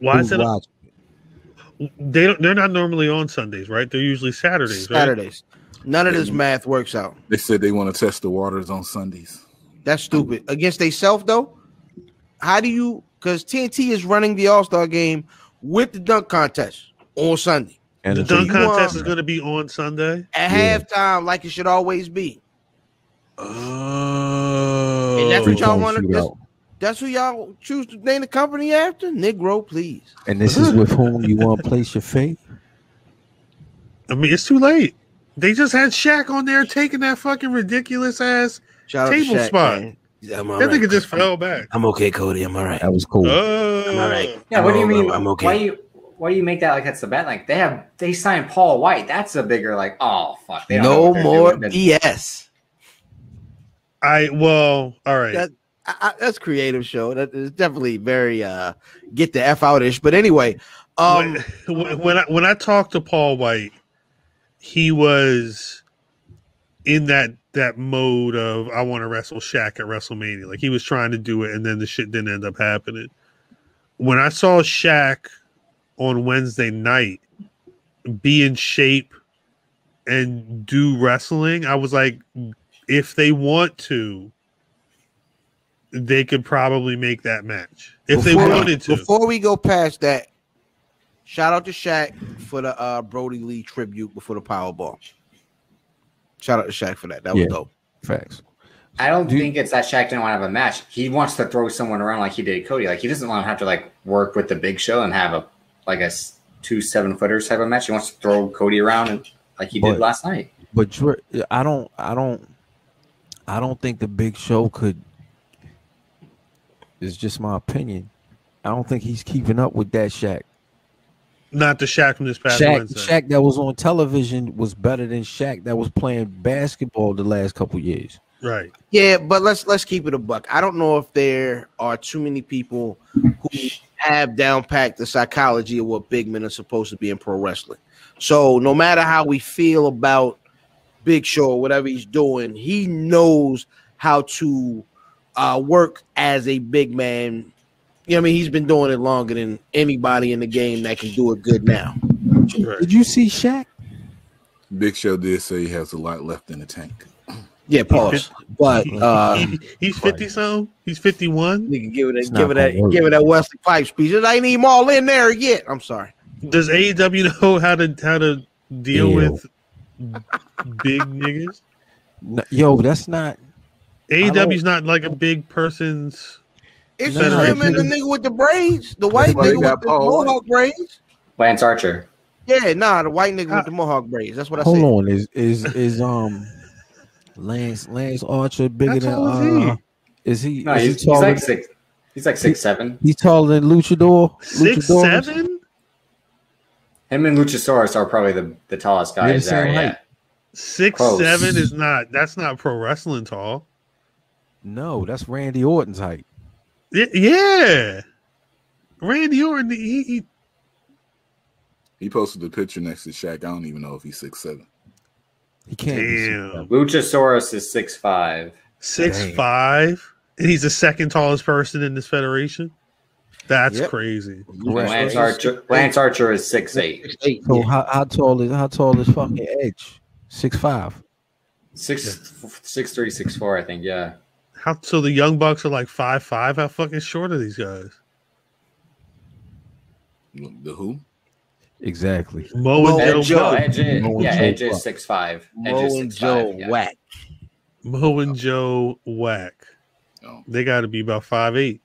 Why is it? They're not normally on Sundays, right? They're usually Saturdays. Right? None of this math works out. They said they want to test the waters on Sundays. That's stupid. Against themselves, though? How do you... Because TNT is running the All-Star game with the dunk contest on Sunday. And the dunk contest is going to be on Sunday? At halftime, like it should always be. Oh. And that's what y'all want to... That's who y'all choose to name the company after? Negro, please. And this is with whom you want to place your faith? I mean, it's too late. They just had Shaq on there taking that fucking ridiculous ass table Shaq, spot. That nigga just fell back. I'm okay, Cody. I'm all right. That was cool. I'm all right. Yeah, what do you mean? I'm okay. Why do you make that like that's the bet? Like they signed Paul White. That's a bigger like, oh fuck. No more BS. All right. That's creative show. That is definitely very get the F out-ish. But anyway, when I talked to Paul White, he was in that mode of I want to wrestle Shaq at WrestleMania. Like he was trying to do it, and then the shit didn't end up happening. When I saw Shaq on Wednesday night be in shape and do wrestling, I was like, if they want to, they could probably make that match if they wanted to. Before we go past that, shout out to Shaq for the Brody Lee tribute before the Powerball. Shout out to Shaq for that. That was dope. Facts. I don't think it's that Shaq didn't want to have a match. He wants to throw someone around like he did Cody. Like he doesn't want to have to like work with the Big Show and have a 2 7-footers type of match. He wants to throw Cody around and like he did last night. But I don't think the Big Show could. It's just my opinion. I don't think he's keeping up with that Shaq. Not the Shaq from this past Wednesday. Shaq that was on television was better than Shaq that was playing basketball the last couple years. Right. Yeah, but let's keep it a buck. I don't know if there are too many people who have down packed the psychology of what big men are supposed to be in pro wrestling. So no matter how we feel about Big Show or whatever he's doing, he knows how to work as a big man. You know what I mean? He's been doing it longer than anybody in the game that can do it good now. Did you see Shaq? Big Show did say he has a lot left in the tank. Yeah, pause. But he's 50 something. He's 51. Nigga, give it that Wesley Pipes speech. I ain't even all in there yet. I'm sorry. Does AEW know how to deal with big niggas? No, yo, that's not. AEW's not like a big person's. It's him and the nigga with the braids, the white nigga with the mohawk braids. Lance Archer. Yeah, the white nigga with the mohawk braids. That's what I said. Hold on, is Lance Archer bigger than? Is he? No, he's like 6. He's like 6'7". He's taller than Luchador. 6'7". Him and Luchasaurus are probably the tallest guys there. Yeah. 6'7" is not. That's not pro wrestling tall. No, that's Randy Orton's height. Yeah. Randy Orton. He posted the picture next to Shaq. I don't even know if he's 6'7". He can't. Damn. Luchasaurus is 6'5". 6'5", and he's the second tallest person in this federation. That's crazy. Lance Archer is 6'8". So how tall is fucking Edge? 6'5". 6'3", 6'4", I think. Yeah. So the Young Bucks are like 5'5". How fucking short are these guys? The who? Exactly. Edge is 6'5". Mo and Joe whack. Mo and Joe whack. Oh. They got to be about 5'8".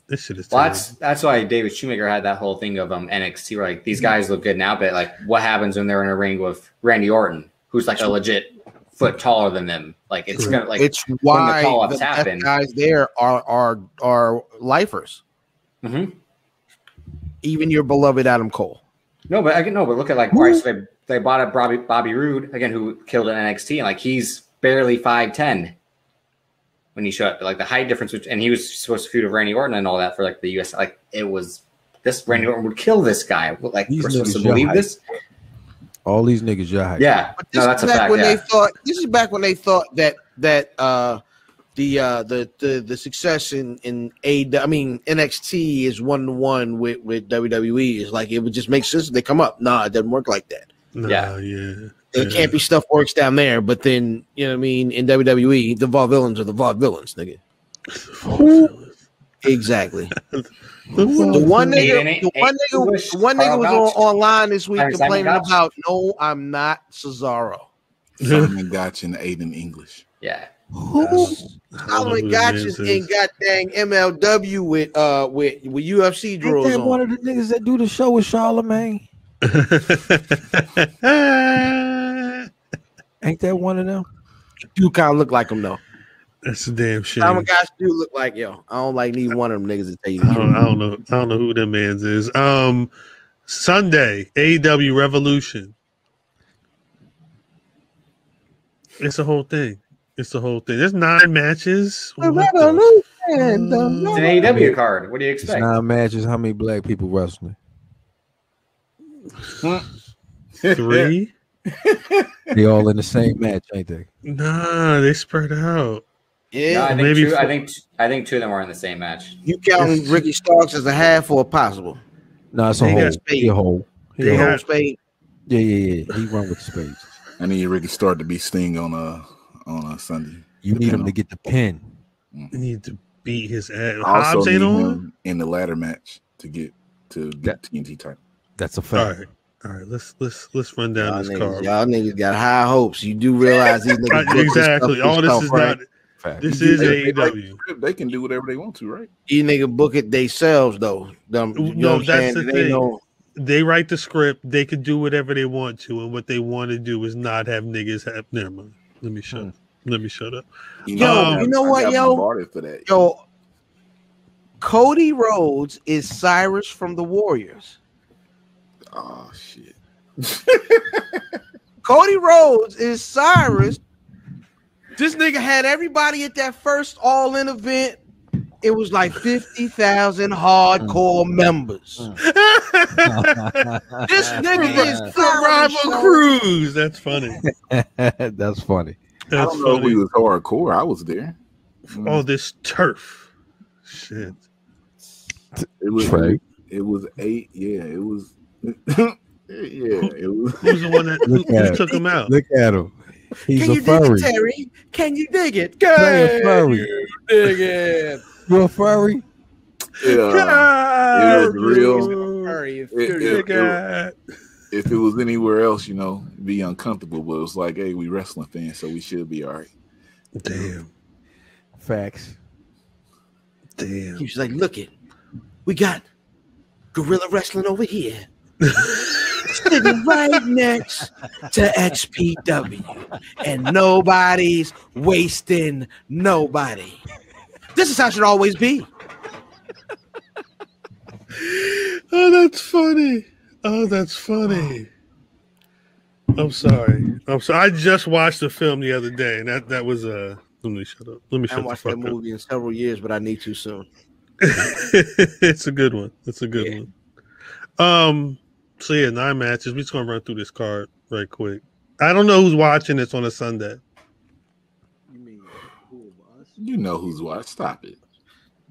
This shit is. Well, that's why David Shoemaker had that whole thing of NXT. Where, like, these guys look good now, but like, what happens when they're in a ring with Randy Orton, who's like a legit foot taller than them? Like, it's gonna like. It's why when the call-ups happen. Guys there are lifers. Mm-hmm. Even your beloved Adam Cole. But look at like Bryce. They bought up Bobby Roode again, who killed in NXT, and like he's barely 5'10" when he showed up. Like the height difference, and he was supposed to feud with Randy Orton and all that for like the US. Like it was this Randy Orton would kill this guy. Like we're supposed to believe this. All these niggas your height. Yeah, no, that's a fact. This is back when they thought that the success in NXT is 1-to-1 with WWE. Is like it would just make sense if they come up. Nah, it doesn't work like that. It can't be stuff works down there, but then you know what I mean. In WWE, the vaudevillains are the vaudevillains, nigga. Exactly. The one nigga was online this week complaining about no, I'm not Cesaro. Simon Gotch and Aiden English. Yeah. Solomon Gotch's in goddamn MLW with UFC drills. Ain't that one of the niggas that do the show with Charlemagne? Ain't that one of them? You kind of look like him though. That's a damn shame. Solomon Gotch do look like yo. I don't like neither one of them niggas to tell you. I don't know who them mans is. Sunday, AEW Revolution. It's a whole thing. There's 9 matches. The Revolution. It's an AEW card. What do you expect? 9 matches. How many black people wrestling? 3. They all in the same match, ain't they? Nah, they spread out. Yeah, no, I think 2 of them are in the same match. You count Ricky Starks as a half or a possible? No, it's a whole. He a whole. He a whole spade. Yeah. He run with the spades. I need Ricky Stark to be Sting on a Sunday. You need him to get the pin. You need to beat his ass. I also need him in the ladder match to get TNT title. That's a fact. All right. Let's run down this card. Y'all niggas got high hopes. You do realize these niggas exactly. All this is right? not. This is AEW. They can do whatever they want to, right? These niggas book it themselves though. No, that's the thing. They write the script. They can do whatever they want to, and what they want to do is not have niggas have. Never mind. Let me shut up. You know what, yo? Cody Rhodes is Cyrus from the Warriors. Oh shit. Cody Rhodes is Cyrus. This nigga had everybody at that first All-In event. it was like 50,000 hardcore members. This nigga is the rival cruise. That's funny. That's funny. I don't know if he was hardcore. I was there. Oh, this turf. Shit. It was Trey. It was 8. Yeah, it was. Yeah, it was. Who's the one that who took him out? Look at him. He's Can a you furry. dig it, Terry? Can you dig it? Play a furry. You dig it? You a furry? Yeah, it was real. Furry, If it was anywhere else, you know, it'd be uncomfortable. But it was like, hey, we wrestling fans, so we should be all right. Damn. Facts. Damn. He was like, look it. We got Gorilla Wrestling over here. Sitting right next to XPW. And nobody's wasting nobody. This is how it should always be. Oh, that's funny. Oh, that's funny. I'm sorry. I just watched the film the other day, and that was let me shut up. Let me shut I haven't watched that movie in several years, but I need to soon. It's a good one. It's a good one. So yeah, 9 matches. We're just gonna run through this card right quick. I don't know who's watching this on a Sunday. You mean who of us? You know who's watching. Stop it.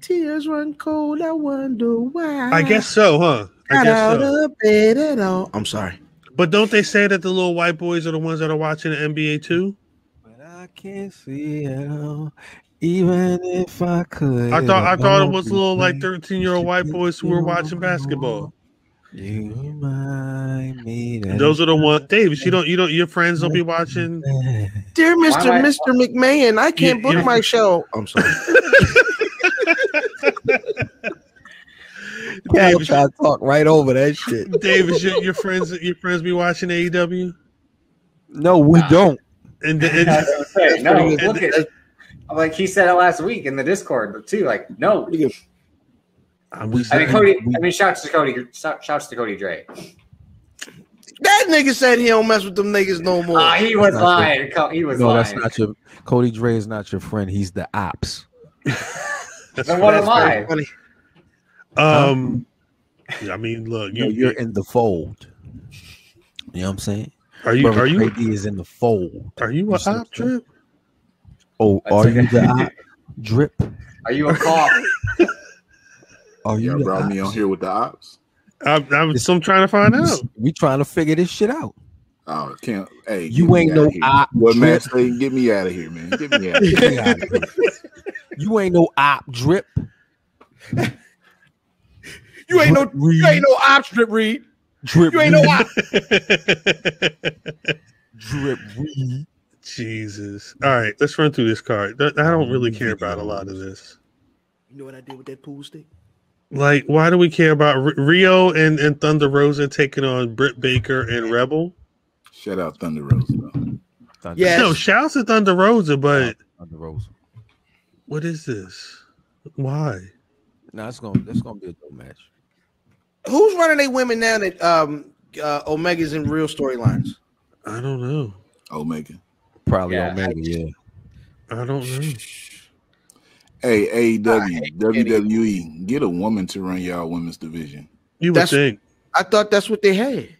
Tears run cold. I wonder why. I guess so, huh? I guess so. Of bed at all. I'm sorry. But don't they say that the little white boys are the ones that are watching the NBA too? But I can't see it all, even if I could. I thought it was little like 13-year-old white boys who were watching basketball. You remind me that Those are the ones, David. Your friends don't be watching. Dear Mr. McMahon, I can't book my show. I'm sorry. David, try to talk right over that shit. David, your friends be watching AEW? No, we don't. And no, look at like he said it last week in the Discord too. Like, no. Shouts to Cody Dre. That nigga said he don't mess with them niggas no more. He was lying. He was lying. That's not your Cody Dre is not your friend. He's the ops. Then what am I? Funny. I mean, look, you're in the fold. You know what I'm saying? Are you? KD is in the fold. Are you an op drip? Oh, are you the op drip? Are you a cop? Are you brought me on here with the ops? I'm trying to find out. We trying to figure this shit out. Oh, can't. Hey, you ain't no op. What match they get me out of here, man? Get me out of here. You ain't no op drip. You ain't no op drip Reed. Drip. You ain't no op. Drip Reed. Jesus. All right, let's run through this card. I don't really care about a lot of this. You know what I did with that pool stick? Like, why do we care about Rio and Thunder Rosa taking on Britt Baker and Rebel? Shout out Thunder Rosa, though. Yeah. No, shouts to Thunder Rosa, but Thunder Rosa. What is this? Why? No, it's gonna be a dope match. Who's running their women now that Omega's in real storylines? I don't know. Omega. Probably Omega, yeah. I don't know. Hey, AEW, WWE, get a woman to run y'all women's division. You would think. I thought that's what they had.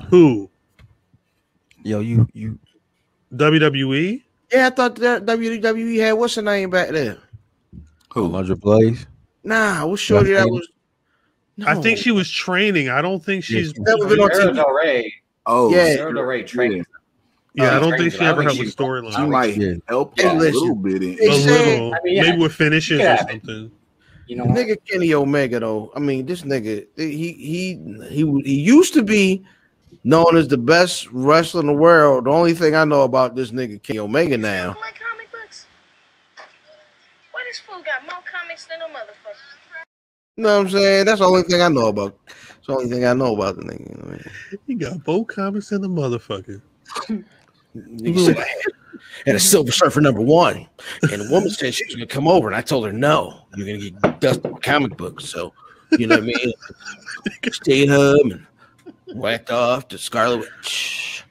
Who? Yo, you WWE? Yeah, I thought that WWE had what's her name back there? Who? 100 Blaze? Nah, I was sure that was. No. I think she was training. I don't think she's never been on TV. Del Rey. Oh, yeah. Sarah Del Rey training. Yeah, I don't think she ever had a storyline. She might help a little bit. Maybe with finishes or something. You know, nigga Kenny Omega though. I mean, this nigga, he used to be known as the best wrestler in the world. The only thing I know about this nigga Kenny Omega now. Like comic books? Why this fool got more comics than a motherfucker? You know what I'm saying? That's the only thing I know about. That's the only thing I know about the nigga. You know what I mean? He got both comics and the motherfucker. And a Silver Surfer #1, and the woman said she was gonna come over, and I told her no, you're gonna get dusted with comic books. So you know what I mean? Stayed home and whacked off to Scarlet Witch.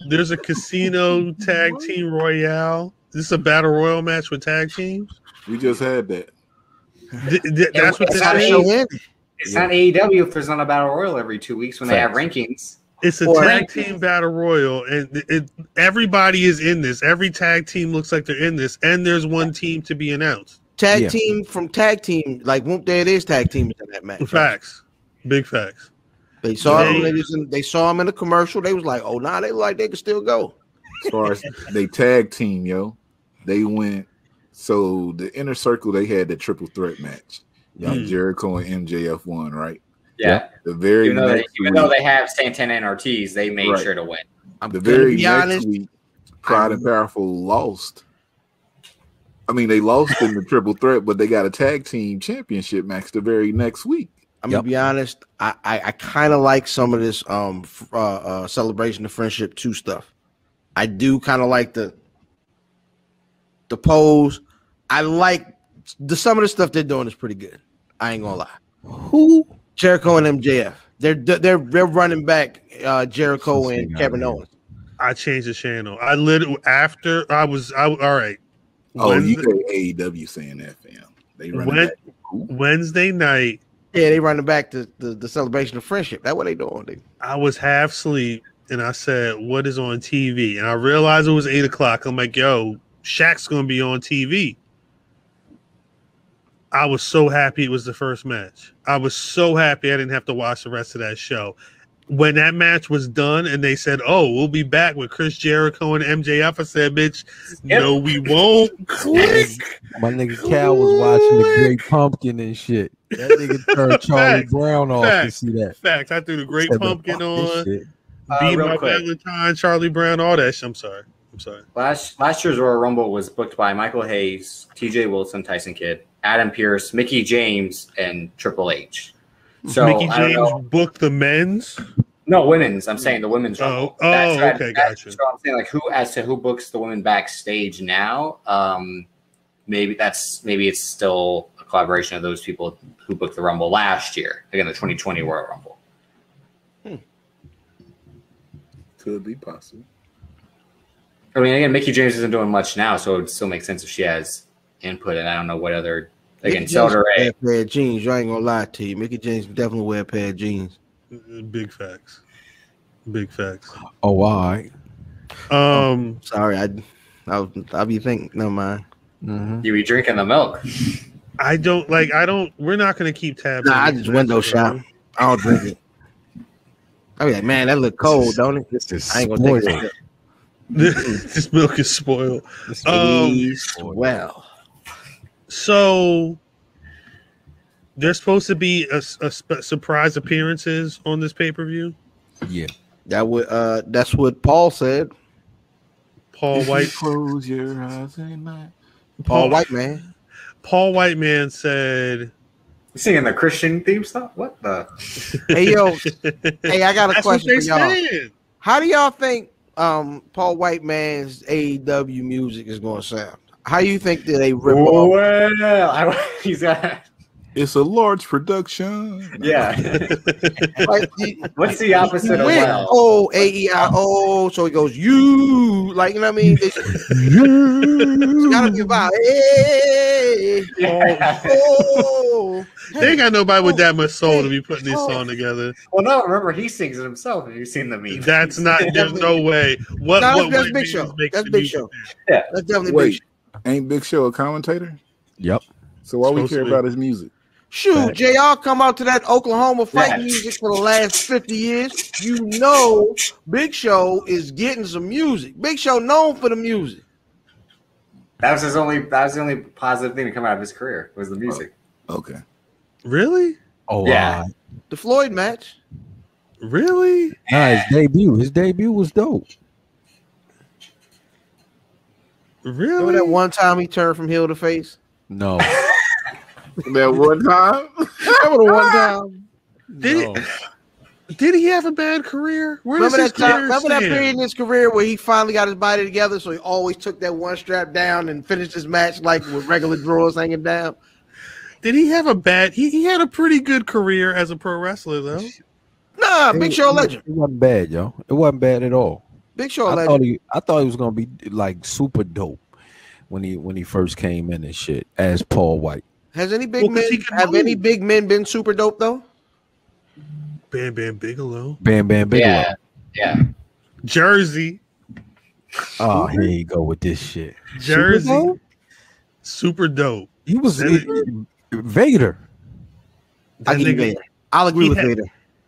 There's a casino tag team royale. This is a battle royal match with tag teams. We just had that. That's what this is. It's not AEW if there's not a battle royal every 2 weeks when they have rankings. It's a tag team battle royal, and everybody is in this. Every tag team looks like they're in this, and there's one team to be announced. Tag team from tag team, like whoop, there it is. Tag team in that match. Facts, big facts. They saw they saw him in the commercial. They was like, "Oh, nah, they like they could still go." As far as they tag team, they went. So the Inner Circle, they had the triple threat match. Jericho and MJF won, right? Yeah. The very even though they have Santana and Ortiz, they made sure to win. The very next week, Pride and Powerful lost. I mean, they lost in the triple threat, but they got a tag team championship match the very next week. I'm gonna be honest. I kind of like some of this celebration of friendship 2 stuff. I do kind of like the pose. I like some of the stuff they're doing is pretty good. I ain't gonna lie. Who? Jericho and MJF. They're running back Jericho and Kevin Owens. I changed the channel. I literally all right. Oh, you got AEW saying that, fam. They running back. Wednesday night. Yeah, they running back to the celebration of friendship. That's what they doing, dude. I was half asleep and I said, "What is on TV?" And I realized it was 8 o'clock. I'm like, "Yo, Shaq's gonna be on TV." I was so happy it was the first match. I was so happy I didn't have to watch the rest of that show. When that match was done and they said, "Oh, we'll be back with Chris Jericho and MJF," I said, "Bitch, no, we won't." Click. My nigga Cal was watching the Great Pumpkin and shit. That nigga turned Charlie Brown off to see that. Facts. I threw the Great Pumpkin on. Be My Valentine, Charlie Brown, all that shit. I'm sorry. Last year's Royal Rumble was booked by Michael Hayes, TJ Wilson, Tyson Kidd, Adam Pearce, Mickey James, and Triple H. So Mickey James booked the men's? No, women's. I'm saying the women's Rumble. Okay, gotcha. So I'm saying like who books the women backstage now? Maybe it's still a collaboration of those people who booked the Rumble last year, again the 2020 Royal Rumble. Could be possible. I mean, again, Mickey James isn't doing much now, so it would still make sense if she has input. And I don't know what other Zelda Ray. A pair of jeans. You ain't gonna lie to you. Mickey James definitely wear a pair of jeans. Big facts. Big facts. Oh, all right. Sorry, I'll be thinking. Never mind. You be drinking the milk. We're not gonna keep tabs. Nah, I just window shop. I don't drink it. I be like, man, that look cold, don't it? I ain't gonna take it. This milk is spoiled. Well, so there's supposed to be a surprise appearances on this pay-per-view. Yeah, that's what Paul said. Paul White. Close your eyes and night. Paul White man. Paul White man said. You singing the Christian theme song? What the? Hey yo, hey, I got a question for y'all. How do y'all think Paul White man's AEW music is going to sound? How you think that they rip off? Well, he's got. It's a large production. Yeah. What's the opposite of well? Oh, AEIO. So he goes, you. Like, you know what I mean? It's got to be about, hey. Yeah. Oh. They ain't got nobody with that much soul to be putting this song together. Well, no, remember, he sings it himself. Have you seen the meme? That's not, there's no way. That's Big Show. That's Big Show. Yeah. That's definitely Big Show. Ain't Big Show a commentator? Yep. So why we care about his music? Shoot, JR come out to that Oklahoma fight music for the last 50 years. You know Big Show is getting some music. Big Show known for the music. That was the only positive thing to come out of his career was the music. Oh, okay. Really? Oh yeah. The Floyd match. Really? Nah, his debut was dope. Really? Remember that one time he turned from heel to face? No. That one time? Remember the one time? Did he have a bad career? Remember that period in his career where he finally got his body together, so he always took that one strap down and finished his match like with regular drawers hanging down? Did he have a bad? He had a pretty good career as a pro wrestler, though. Nah, Big Show legend. It wasn't bad, yo. It wasn't bad at all. Big Show. I thought he was gonna be like super dope when he first came in and shit as Paul White. Has any big men any big men been super dope though? Bam Bam Bigelow. Bam Bam Bigelow. Yeah. Jersey. Oh, here you go with this shit. Jersey. Super dope. He was Vader. I'll agree with Vader.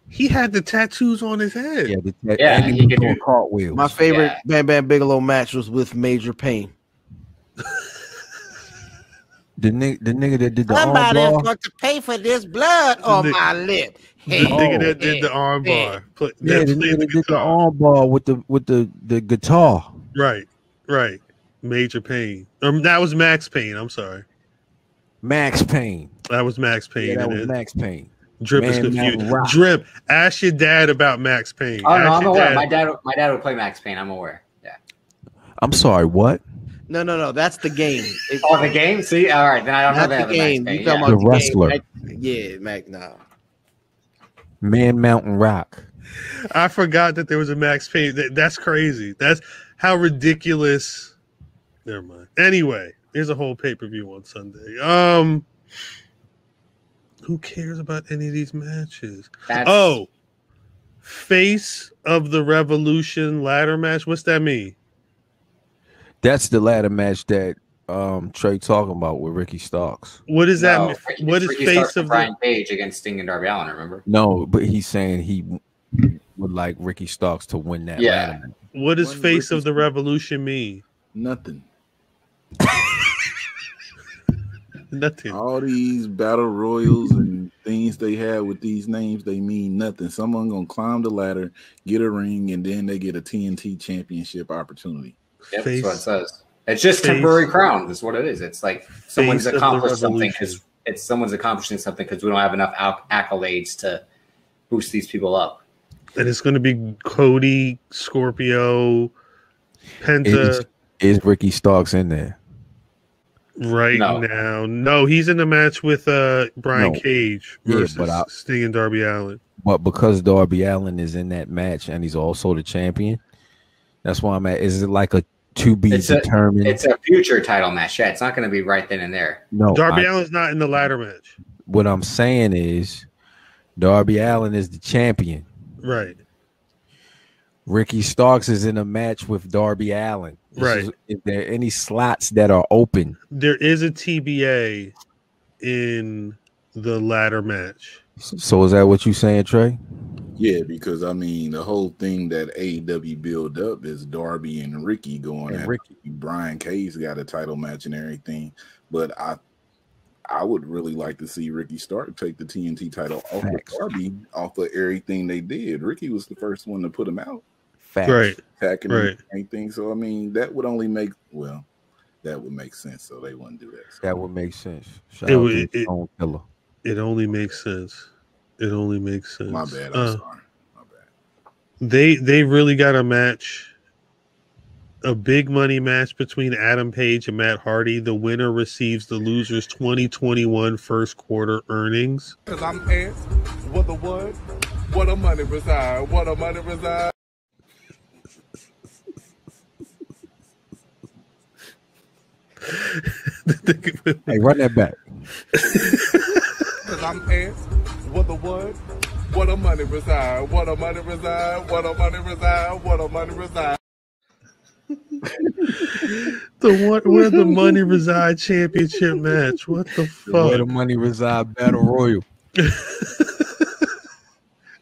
He had the tattoos on his head. Yeah, he could do cartwheels. My favorite Bam Bam Bigelow match was with Major Payne. The nigga that did the Somebody's arm bar. going to pay for this blood on my lip. The nigga that did the arm bar. The nigga that did the arm bar with the guitar. Right. Major Payne. That was Max Payne. I'm sorry. Max Payne. That was Max Payne. Yeah, that was Max Payne. Drip is confused. Drip, ask your dad about Max Payne. Oh, no, I'm aware. My dad would play Max Payne. I'm aware. Yeah. I'm sorry, what? No. That's the game. The game? See? All right. Then I don't know that. The game. Max Payne. You talking about the wrestler. Yeah, Mac. No. Man Mountain Rock. I forgot that there was a Max Payne. That's crazy. That's how ridiculous. Never mind. Anyway, there's a whole pay-per-view on Sunday. Who cares about any of these matches? Face of the Revolution ladder match. What's that mean? That's the ladder match that TRÉ talking about with Ricky Starks. What is that? What is Ricky face Starks of Brian Page against Sting and Darby Allin? Remember? No, but he's saying he would like Ricky Starks to win that. Yeah. Ladder match. What does face of the Revolution mean? Nothing. Nothing. All these battle royals and things they have with these names, they mean nothing. Someone gonna climb the ladder, get a ring, and then they get a TNT championship opportunity. Yep, that's what it says. It's just temporary crown. That's what it is. It's like someone's accomplished something because someone's accomplishing something because we don't have enough accolades to boost these people up. And it's going to be Cody, Scorpio, Penta. Is Ricky Starks in there? Now. No, he's in the match with Brian Cage versus Sting and Darby Allin. But because Darby Allin is in that match and he's also the champion, that's why I'm at. Is it like a to be determined? It's a future title match. Yeah, it's not going to be right then and there. No, Darby Allin's not in the ladder match. What I'm saying is Darby Allin is the champion. Right. Ricky Starks is in a match with Darby Allin. Is there any slots that are open? There is a TBA in the ladder match. So is that what you saying, TRÉ? Yeah, because I mean the whole thing that AEW build up is Darby and Ricky going at Ricky. Brian Cage got a title match and everything, but I would really like to see Ricky Stark take the TNT title off of Darby off of everything they did. Ricky was the first one to put him out. Attacking anything. So I mean that would only make that would make sense. So they wouldn't do that. So. That would make sense. It only makes sense. It only makes sense. My bad. I'm sorry. My bad. They really got a match, a big money match between Adam Page and Matt Hardy. The winner receives the loser's 2021 first quarter earnings. Because I'm asked, what the what? What a money reside? What a money reside? Hey, run that back. Because I'm asked, what the what? What a money reside? What a money reside? What a money reside? What a money reside? Where the money reside championship match? What the fuck? Where the money reside battle royal?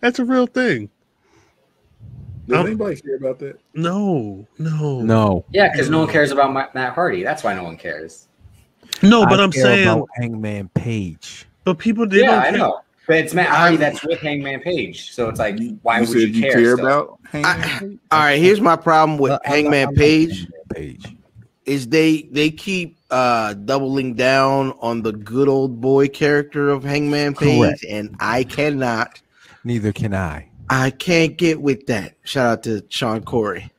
That's a real thing. Does anybody care about that? No. Yeah, because no one cares about Matt Hardy. That's why no one cares. No, but I'm saying about Hangman Page. But people did. Yeah, I know. But it's Matt Hardy that's with Hangman Page. So it's like, why would you care about Hangman Page? All right, here's my problem with Hangman Page. Is they keep doubling down on the good old boy character of Hangman Page, correct. And I cannot. Neither can I. I can't get with that. Shout out to Sean Corey.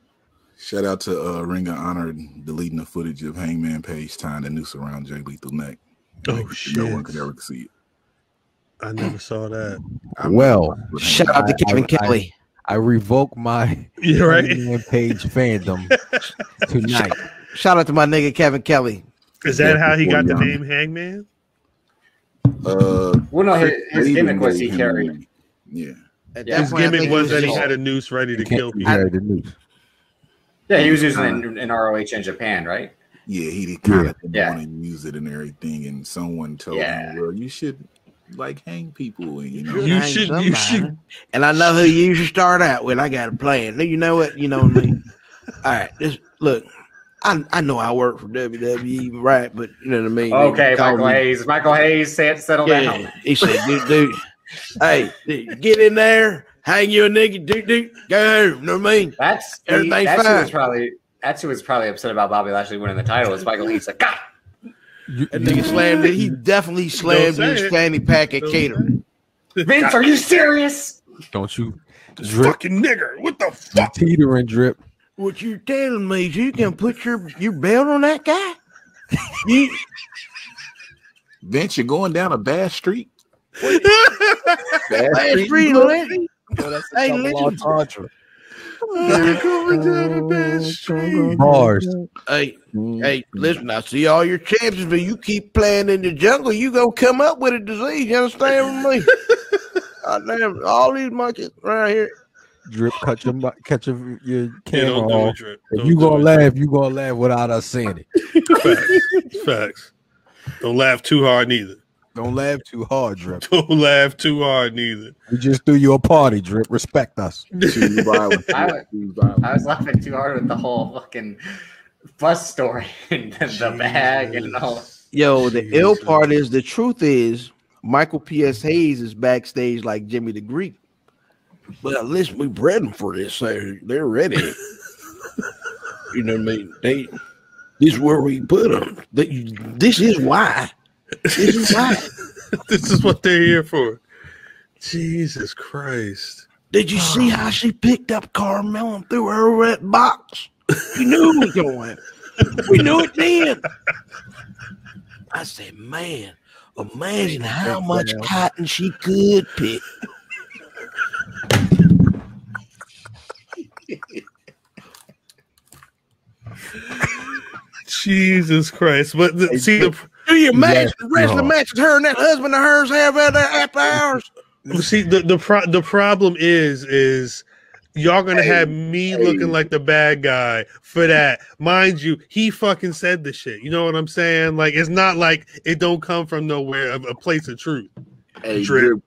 Shout out to Ring of Honor deleting the footage of Hangman Page tying the noose around Jay Lethal neck. Shit! No one could ever see it. I never saw that. Well, shout out to Kevin Kelly. I revoke my page fandom tonight. Shout out to my nigga Kevin Kelly. Is that how he got the name Hangman? Well, no, his gimmick was he carried. Yeah. His gimmick was that he had a noose ready to kill people. Yeah, he was using it in ROH in Japan, right? Yeah, he kind of didn't want to use it and everything, and someone told him, "Well, you should like hang people, and you should." And I know who you should start out with. I got a plan. You know what? You know what I mean? All right, look. I know I work for WWE, right? But you know what I mean. Okay, Michael Hayes settle down. He said, dude, hey, get in there, hang you a nigga, dude, go home. You know what I mean? That's who was probably upset about Bobby Lashley winning the title. Is Michael Hayes like, God. That nigga slammed it. He definitely slammed his fanny pack at catering. Vince, are you serious? Don't you? Fucking nigger. What the fuck? Teetering Drip. What you telling me is you can put your belt on that guy? Vince, you're going down a bad street. Bad street, Lenny. Hey, Lenny. Bars. Hey, listen, I see all your champions, but you keep playing in the jungle, you gonna come up with a disease. You understand with me? Damn, all these monkeys right here. Drip, catch your camera off. If you gonna laugh, you gonna laugh without us saying it. Facts. Don't laugh too hard neither. Don't laugh too hard, Drip. Don't laugh too hard neither. We just threw you a party, Drip. Respect us. I was laughing too hard with the whole fucking bus story and the bag and all. Yo, the ill part is the truth is Michael P.S. Hayes is backstage like Jimmy the Greek. But listen, we bred them for this. So they're ready. You know what I mean? This is where we put them. This is why. This is why. This is what they're here for. Jesus Christ. Did you see how she picked up Carmel and threw her over that box? You knew it was going. We knew it then. I said, man, imagine how much cotton she could pick. Jesus Christ! But do you imagine the wrestling matches her and that husband of hers have after hours? See, the problem is y'all gonna have me looking like the bad guy for that. Mind you, he fucking said the shit. You know what I'm saying? Like, it's not like it don't come from nowhere, a place of truth. Hey, drip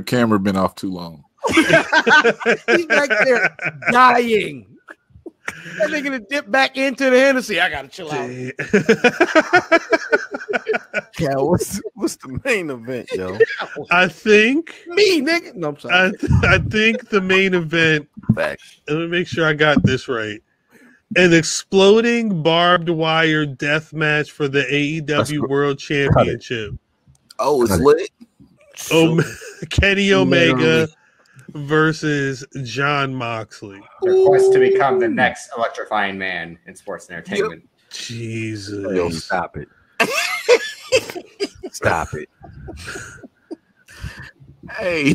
camera been off too long. He's back there dying. That nigga to dip back into the Hennessy. I gotta chill out. Yeah, what's the main event, yo? I think me, nigga. No, I'm sorry. I think the main event. Facts. Let me make sure I got this right. An exploding barbed wire death match for the AEW World Championship. Oh, it's lit. Kenny Omega versus John Moxley. Their quest to become the next electrifying man in sports entertainment. Yep. Jesus. Yo, stop it. Stop it. Hey.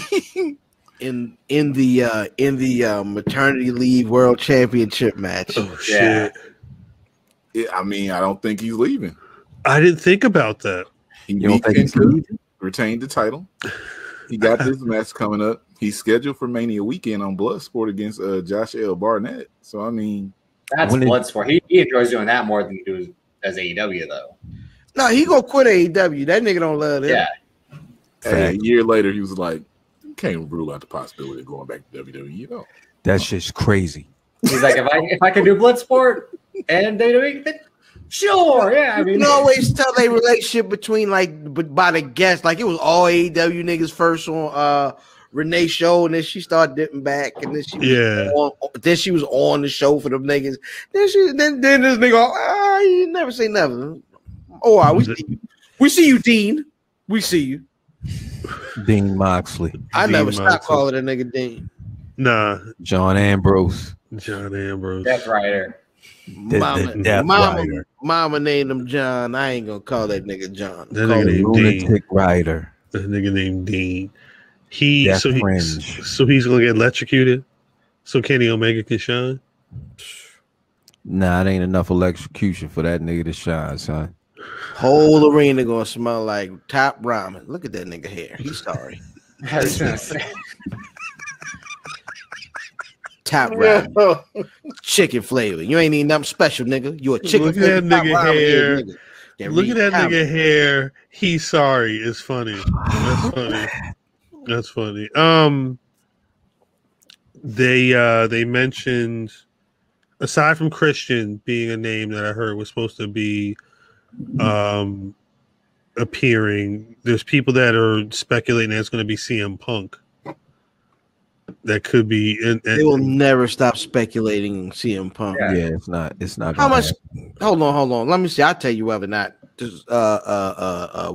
In the maternity leave world championship match. Oh shit. Yeah, I mean, I don't think he's leaving. I didn't think about that. He retained the title. He got this match coming up. He's scheduled for Mania weekend on Bloodsport against Josh L. Barnett. So I mean, that's Bloodsport. He enjoys doing that more than he does AEW though. No, he gonna quit AEW. That nigga don't love it. Yeah. Hey, a year later, he was like, "Can't rule out the possibility of going back to WWE." You know, that shit's crazy. He's like, if I can do Bloodsport and WWE, then sure, yeah. I mean, you always tell a relationship between by the guests, like it was all AEW niggas first on Renee's show, and then she started dipping back, and then she was on the show for them niggas. Then this nigga, you never say nothing. Oh, we see you, Dean. We see you, Dean Moxley. I never stopped calling that nigga Dean. Nah, John Ambrose. Death Rider. Mama named him John. I ain't gonna call that nigga John. That nigga named Lunatic Rider. That nigga named Dean. So he's gonna get electrocuted. So Kenny Omega can shine? Nah, it ain't enough electrocution for that nigga to shine, son. Whole arena gonna smell like top ramen. Look at that nigga hair. He's sorry. Top ramen. Chicken flavor. You ain't eating nothing special, nigga. You a chicken Look at that nigga hair. Nigga. Look at that nigga hair. He's sorry. It's funny. That's funny. That's funny. They mentioned, aside from Christian being a name that I heard was supposed to be appearing, there's people that are speculating that it's going to be CM Punk. That could be. They will never stop speculating CM Punk. Yeah, it's not. It's not. How much? Hold on. Let me see. I'll tell you whether or not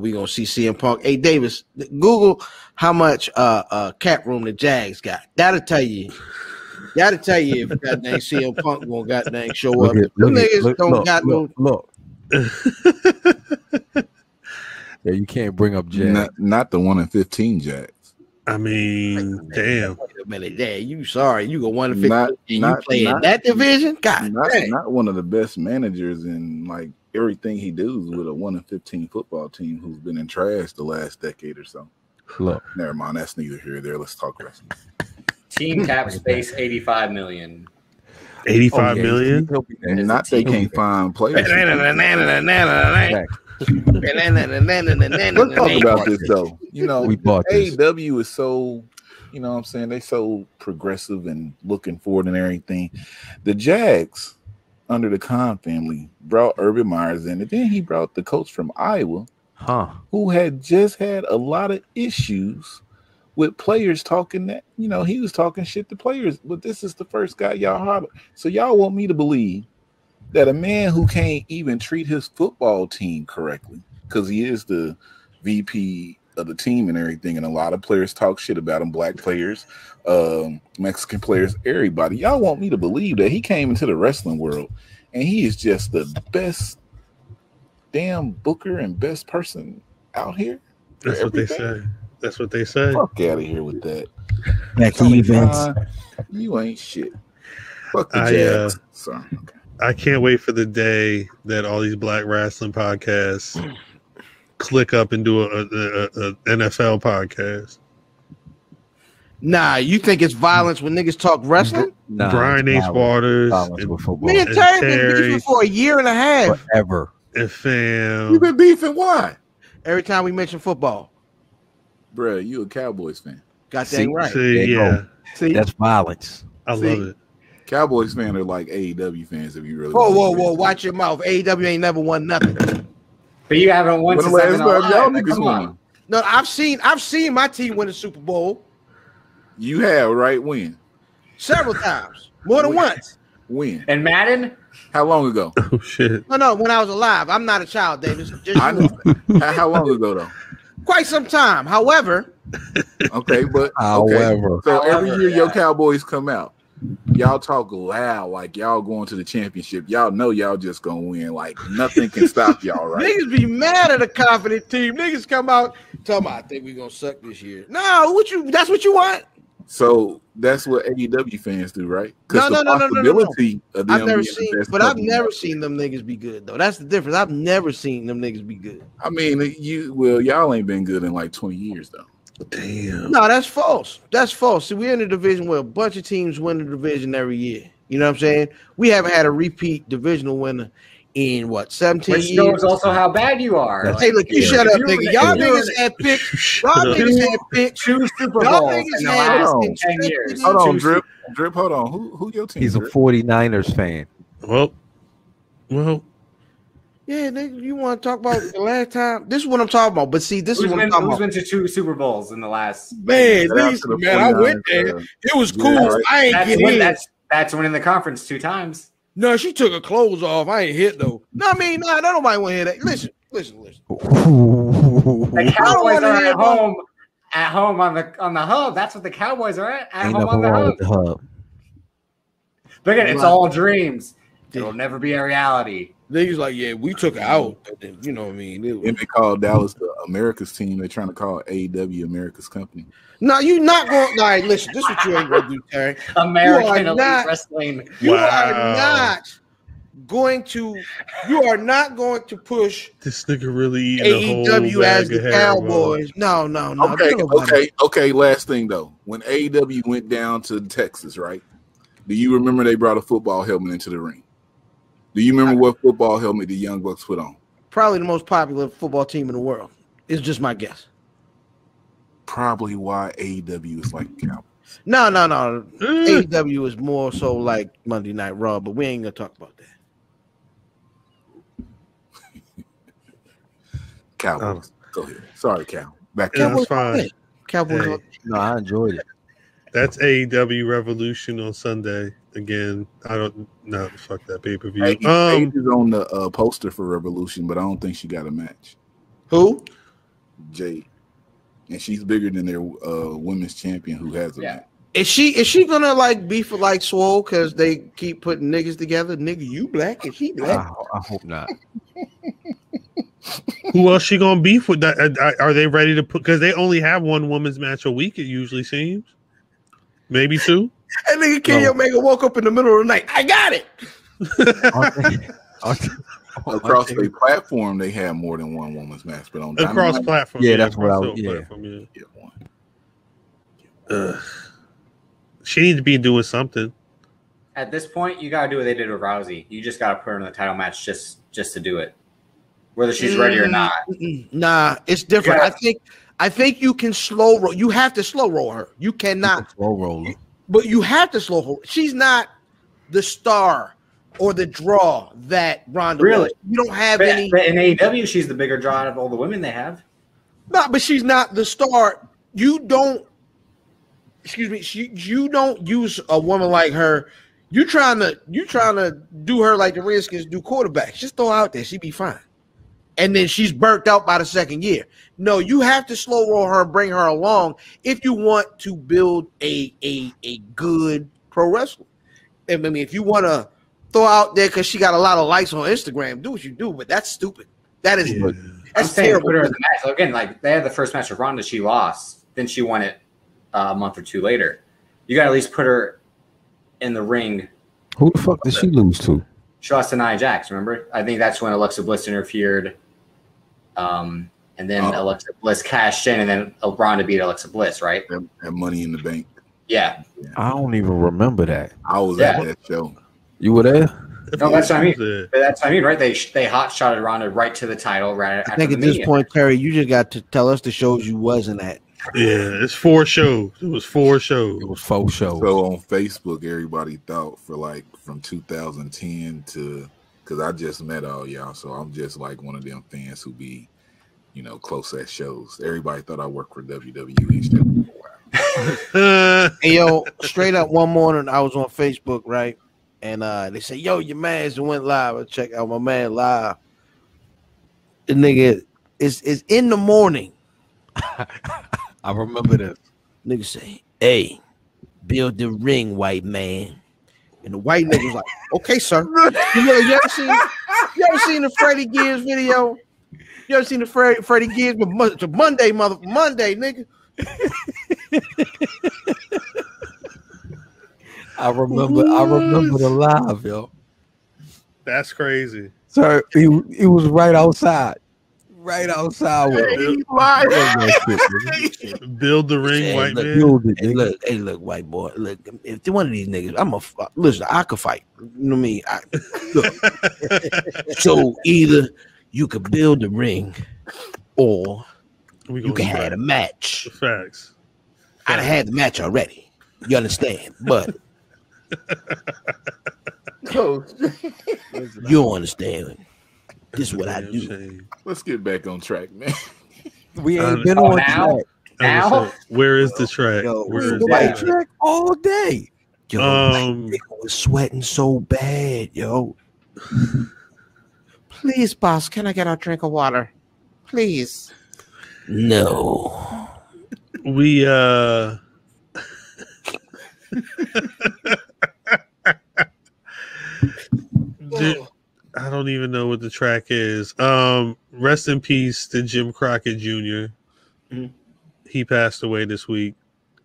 we gonna see CM Punk. Hey, Davis, Google how much cap room the Jags got. That'll tell you. That'll tell you if goddamn CM Punk gonna goddamn show up. Them niggas don't got no. Look. Yeah, you can't bring up Jags. Not the 1-15 Jags. I mean, damn. Wait a minute, Dad. You sorry? You go 1-15. You play in that division? God, not one of the best managers in like everything he does with a 1-15 football team who's been in trash the last decade or so. Look, never mind. That's neither here nor there. Let's talk wrestling. Team cap space $85 million. 85 million? Not they can't find players. Let's talk about this though. You know, AEW is so, you know what I'm saying, they so progressive and looking forward and everything. The Jags under the Khan family brought Urban Myers in, and then he brought the coach from Iowa, who had just had a lot of issues with players talking that, you know, he was talking shit to players, but this is the first guy y'all hired. So y'all want me to believe that a man who can't even treat his football team correctly, because he is the VP of the team and everything, and a lot of players talk shit about him, black players, Mexican players, everybody. Y'all want me to believe that he came into the wrestling world and he is just the best damn booker and best person out here? That's what they say. That's what they say. Fuck out of here with that. Back to events. You ain't shit. Fuck the Jags. Sorry. Okay. I can't wait for the day that all these black wrestling podcasts click up and do a NFL podcast. Nah, you think it's violence when niggas talk wrestling? Nah, Brian H. Waters. Me and Terry been beefing for a year and a half. Forever. And fam. You been beefing? Why? Every time we mention football. Bruh, you a Cowboys fan. Got that right. See, that's violence. I love it. Cowboys fans are like AEW fans if you really whoa, watch your mouth. AEW ain't never won nothing. But you haven't won since I've been alive. Y'all niggas won. No, I've seen my team win the Super Bowl. You have, right? When? Several times. More than once. When? And Madden? How long ago? Oh shit. No, when I was alive. I'm not a child, Davis. I know. How long ago though? Quite some time. However. Okay, but So every year your Cowboys come out. Y'all talk loud like y'all going to the championship. Y'all know y'all just gonna win. Like nothing can stop y'all, right? Niggas be mad at a confident team. Niggas come out talking about, I think we're gonna suck this year. No, that's what you want. So that's what AEW fans do, right? No. I've never never seen them niggas be good though. That's the difference. I've never seen them niggas be good. I mean, y'all ain't been good in like 20 years though. Damn. No, that's false. That's false. See, we're in a division where a bunch of teams win the division every year. You know what I'm saying? We haven't had a repeat divisional winner in 17 years. Which shows also how bad you are. Hey, look, you shut up, nigga. Y'all niggas had picks. Y'all niggas had picks. 2 Super Bowls in the last 10 years. Hold on, Drip. Hold on. Who your team? He's a 49ers fan. Well. Yeah, nigga, you want to talk about the last time? This is what I'm talking about. But see, this is what I'm talking about. Who's been to 2 Super Bowls in the last? Man, I went there. It was cool. Right. I ain't get in. That's winning the conference 2 times. No, she took her clothes off. I ain't hit though. No, I mean, nobody want to hear that. Listen. The Cowboys are at home on the hub. That's what the Cowboys are at home on the hub. Look at it, it's all dreams. It'll never be a reality. Niggas like, yeah, we took it out. You know what I mean? And they call Dallas the America's team. They're trying to call AEW America's company. No, you not going. All right, listen. This is what you ain't gonna do, Terry. American Elite Wrestling. You are not going to. You are not going to push this nigga really eating AEW as the Cowboys. No. Okay. Last thing though, when AEW went down to Texas, right? Do you remember they brought a football helmet into the ring? Do you remember what football helmet the Young Bucks put on? Probably the most popular football team in the world. It's just my guess. Probably why AEW is like Cowboys. No. AEW is more so like Monday Night Raw, but we ain't gonna talk about that. Cowboys. Go ahead. Sorry, Cal. Back to that's fine. Cowboys. Hey. No, I enjoyed it. That's AEW Revolution on Sunday. Again, I don't know. Fuck that pay-per-view. Paige is on the poster for Revolution, but I don't think she got a match. Who? Jade. And she's bigger than their women's champion who has a match. Is she gonna like beef with like Swole because they keep putting niggas together? Nigga, you black and she black. I hope not. Who else she gonna beef with? That are they ready to put? Because they only have one women's match a week. It usually seems, maybe two. That nigga Kenny Omega woke up in the middle of the night. I got it. Across the platform, they have more than one women's match, but on across Dynamite, platform, that's what I was. Yeah. One. She needs to be doing something. At this point, you gotta do what they did with Rousey. You just gotta put her in the title match just to do it, whether she's ready or not. Nah, it's different. I think you can slow roll. You have to slow roll her. You cannot slow roll her. But you have to slow her. She's not the star or the draw that Ronda was. You don't have any. But in AEW, she's the bigger draw out of all the women they have. No, but she's not the star. You don't. Excuse me. You don't use a woman like her. You trying to do her like the Redskins do quarterbacks. Just throw her out there. She'd be fine. And then she's burnt out by the second year. No, you have to slow roll her, bring her along if you want to build a good pro wrestler. I mean, if you want to throw out there because she got a lot of likes on Instagram, do what you do. But that's stupid. That is that's terrible. Put her in the match. So again, like they had the first match with Ronda, she lost. Then she won it a month or two later. You got to at least put her in the ring. Who the fuck did she lose to? She lost to Nia Jax, remember? I think that's when Alexa Bliss interfered. And then Alexa Bliss cashed in, and then Ronda beat Alexa Bliss, right? And Money in the Bank. Yeah. I don't even remember that. I was at that show. You were there? No, that's what I mean. That's what I mean, right? They hot shotted Ronda right to the title. Right. I think at this point, Terry, you just got to tell us the shows you wasn't at. Yeah, it's 4 shows. It was 4 shows. It was 4 shows. So on Facebook, everybody thought for like from 2010 to, because I just met all y'all, so I'm just like one of them fans who be, close at shows. Everybody thought I worked for WWE. Hey, yo, straight up one morning, I was on Facebook, right? And they said, yo, your man's went live. I check out my man live. The nigga is in the morning. I remember this. Nigga say, hey, build the ring, white man. And the white nigga was like, okay, sir. You ever seen the Freddie Gibbs video? You ever seen the Freddie Gibbs? Monday, Monday, nigga. I remember the live, yo. That's crazy. Sir, he was right outside. Right outside. Build the ring, white man. Hey, look, white boy. Look, if one of these niggas, listen, I could fight. You know what I mean? So either you could build the ring or you can have a match. Facts. I'd have had the match already. You understand? But you don't understand. This is what I do. Let's get back on track, man. We ain't been on track. Now? Where is the track? Yo, we've been on track all day. Yo, I was sweating so bad, yo. Please, boss, can I get a drink of water? Please. No. We I don't even know what the track is. Rest in peace to Jim Crockett Jr. Mm-hmm. He passed away this week.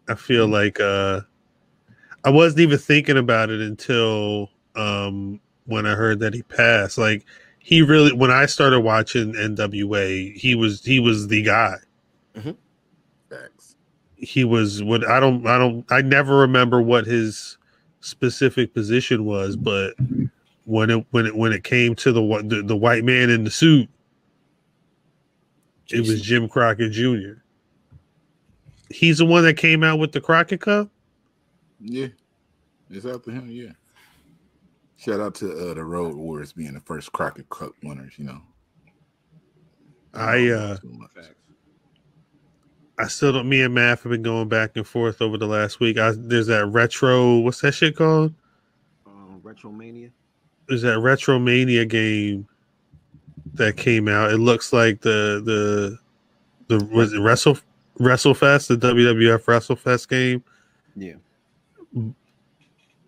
I feel like I wasn't even thinking about it until when I heard that he passed. Like he really, when I started watching NWA, he was the guy. Mm-hmm. He was what I never remember what his specific position was, but when it came to the white man in the suit, it was Jim Crockett Jr. He's the one that came out with the Crockett Cup. Yeah, it's after him. Yeah. Shout out to the Road Warriors being the first Crockett Cup winners. You know, I still don't. Me and Math have been going back and forth over the last week. There's that retro. What's that shit called? Retromania. There's that Retromania game that came out. It looks like the was it WrestleFest, the WWF WrestleFest game. Yeah.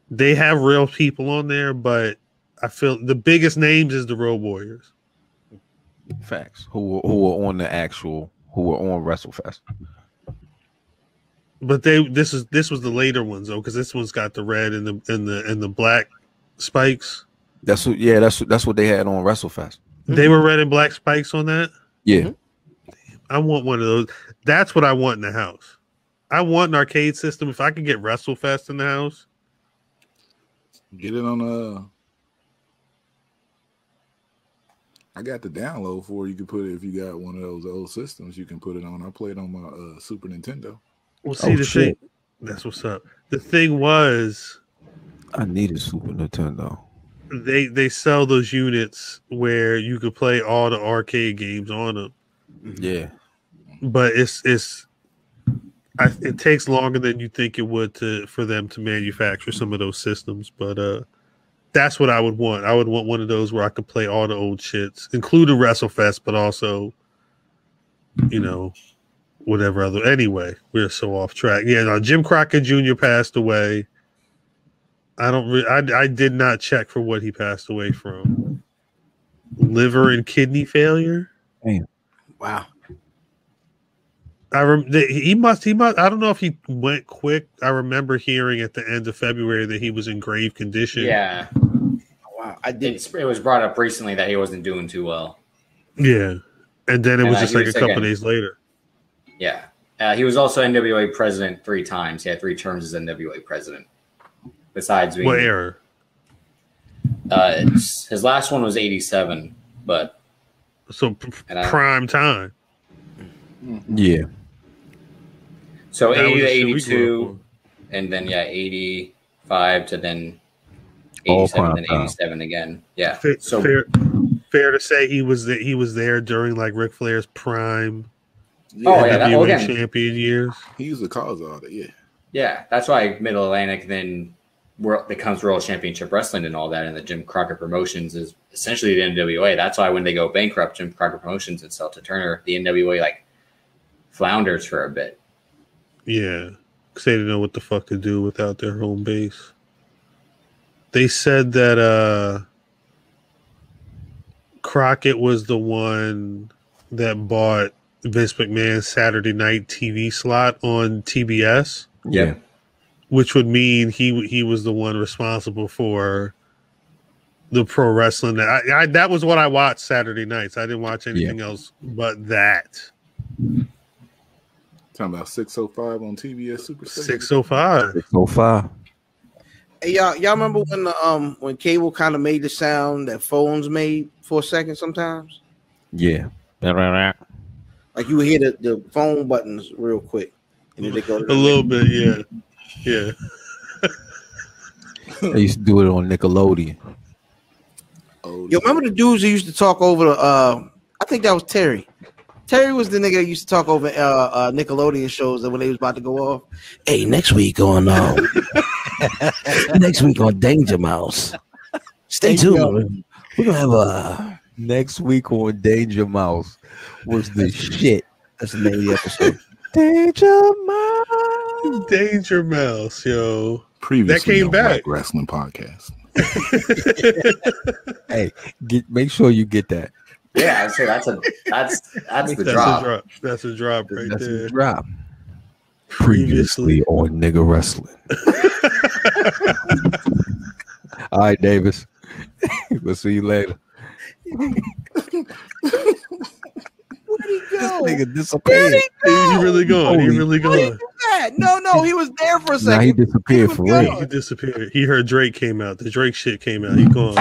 They have real people on there, but I feel the biggest names is the Road Warriors. Facts. Who were on WrestleFest. But this was the later ones though, because this one's got the red and the black spikes. That's what they had on WrestleFest. They were red and black spikes on that. Yeah. I want one of those. That's what I want in the house. I want an arcade system. If I could get WrestleFest in the house, get it on I got the download for you. Can put it if you got one of those old systems. You can put it on. I played on my Super Nintendo. Well, see the thing. That's what's up. The thing was, I need a Super Nintendo. They sell those units where you could play all the arcade games on them. Yeah, but it takes longer than you think it would for them to manufacture some of those systems. But that's what I would want. I would want one of those where I could play all the old shits, including WrestleFest, but also, whatever other. Anyway, we're so off track. Yeah, no, Jim Crockett Jr. passed away. I did not check for what he passed away from. Liver and kidney failure. Damn. Wow. He must. I don't know if he went quick. I remember hearing at the end of February that he was in grave condition. Yeah. Wow. It was brought up recently that he wasn't doing too well. Yeah, and then it was just like a couple days later. Yeah. He was also NWA president 3 times. He had 3 terms as NWA president. Besides being, what era? His last one was 87, but so prime time. Yeah. So 80 to 82, and then 85 to then 87, then 87 again. Yeah. Fair to say he was there during like Ric Flair's prime. NWA champion years. He was the cause of it. Yeah. Yeah, that's why Middle Atlantic then becomes World Championship Wrestling and all that, and the Jim Crockett Promotions is essentially the NWA. That's why when they go bankrupt, Jim Crockett Promotions and sell to Turner, the NWA flounders for a bit. Yeah, because they didn't know what the fuck to do without their home base. They said that Crockett was the one that bought Vince McMahon's Saturday night TV slot on TBS. Yeah. Which would mean he was the one responsible for the pro wrestling. That was what I watched Saturday nights. I didn't watch anything else but that. Talking about 605 on TBS Super 605. 605. Hey, y'all remember when cable kind of made the sound that phones made for a second sometimes? Yeah. Like you would hear the phone buttons real quick. And then they go a little bit, yeah. Yeah. They used to do it on Nickelodeon. Yo, remember the dudes who used to talk over I think that was Terry. Terry was the nigga that used to talk over Nickelodeon shows when they was about to go off. Hey, next week on Danger Mouse. Stay tuned. We're gonna have a next week on Danger Mouse was the shit. That's the name of the episode. Danger Mouse, yo. Previously that came back. Black Wrestling podcast. Hey, make sure you get that. Yeah, I'd say that's the drop. That's a drop right That's there. a drop. Previously on Nigga Wrestling. All right, Davis. We'll see you later. Where'd he This go? nigga disappeared. He really gone. He really gone. No, he was there for a second. Nah, he disappeared for real. He disappeared. He heard Drake came out. The Drake shit came out. He gone.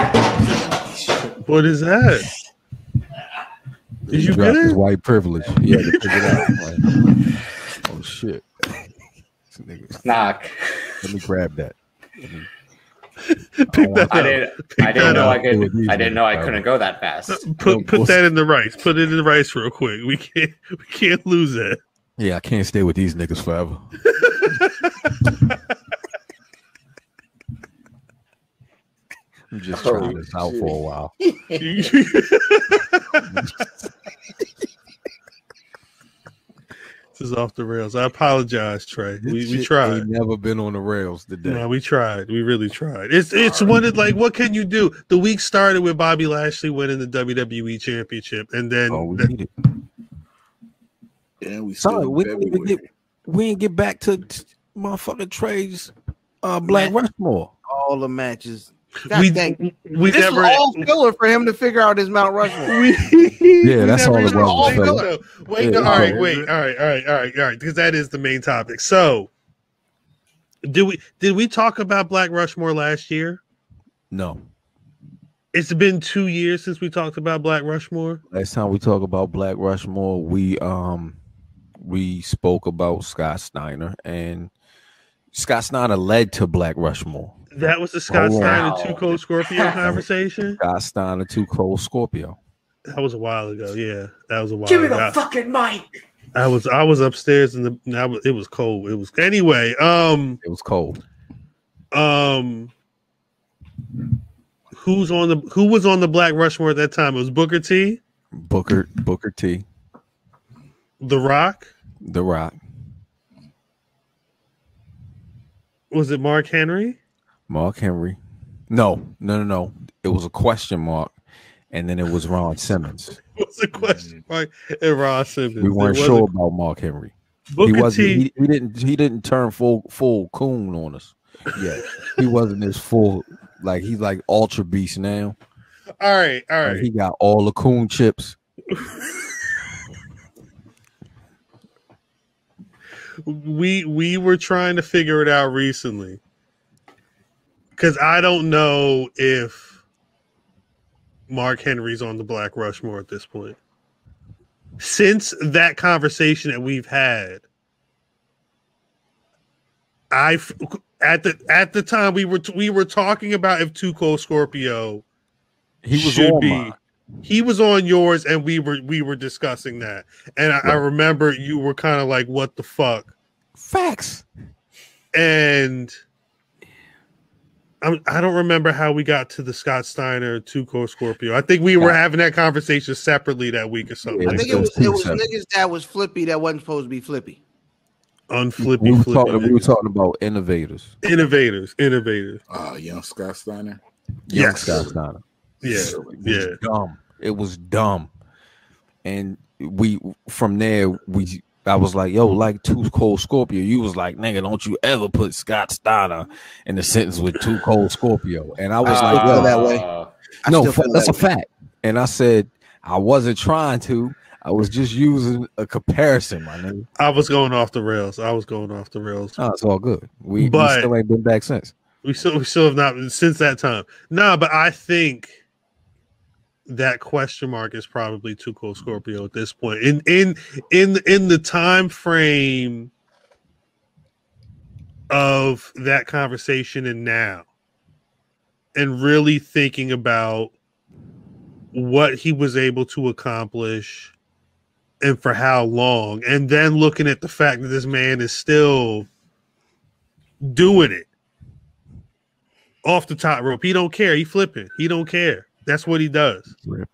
What is that? Did you drop get his it? white privilege? He had to pick it up. Like, oh shit! This nigga. Knock. Let me grab that. Pick that I up. didn't know I could. I didn't know I couldn't go that fast. Put that in the rice. Put it in the rice real quick. We can't lose that. Yeah, I can't stay with these niggas forever. I'm just trying this out for a while. This is off the rails. I apologize, Trey. We tried. Ain't never been on the rails today. No, we tried. We really tried. It's one of like, what can you do? The week started with Bobby Lashley winning the WWE Championship, and then we need it. Yeah, we ain't get back to motherfucking Trey's Black Rushmore. All the matches. We this never was all filler for him to figure out his Mount Rushmore. Yeah, that's all it was. Wait, Yeah, all right, because that is the main topic. So, did we talk about Black Rushmore last year? No. It's been 2 years since we talked about Black Rushmore. Last time we talked about Black Rushmore, we spoke about Scott Steiner, and Scott Steiner led to Black Rushmore. That was the Scott Steiner Too Cold Scorpio conversation. Scott Steiner Too Cold Scorpio. That was a while ago. Yeah, that was a while. Give me ago. the fucking mic. I was upstairs it was cold. It was anyway. It was cold. Who was on the Black Rushmore at that time? It was Booker T. Booker T. The Rock. The Rock. Was it Mark Henry? Mark Henry. No. It was a question mark, and then it was Ron Simmons. It was a question mark and Ron Simmons. We weren't sure about Mark Henry. Booker T. He didn't turn full coon on us yet. He wasn't as full, like he's like Ultra Beast now. All right. Like he got all the coon chips. We were trying to figure it out recently. Because I don't know if Mark Henry's on the Black Rushmore at this point. Since that conversation that we've had, at the time we were talking about if Too Cold Scorpio should be. He was on yours, and we were discussing that. And I remember you were kind of like, "What the fuck?" Facts. And I don't remember how we got to the Scott Steiner Too Cold Scorpio. I think we were having that conversation separately that week or something. I think it was niggas that was flippy that wasn't supposed to be flippy. Unflippy. We were talking about innovators. Innovators. Young Scott Steiner. Young Scott Steiner. Yeah. Dumb. It was dumb. And from there I was like, yo, like Too Cold Scorpio. You was like, nigga, don't you ever put Scott Steiner in the sentence with Too Cold Scorpio. And I was like, yo, that way. No, that's a fact. And I said, I wasn't trying to. I was just using a comparison, my nigga. I was going off the rails. Oh, it's all good. We still ain't been back since. We still have not since that time. No, but I think that question mark is probably Too Cold Scorpio at this point. In the time frame of that conversation and now, and really thinking about what he was able to accomplish and for how long, and then looking at the fact that this man is still doing it off the top rope. He don't care. He flipping. He don't care. That's what he does. Rip.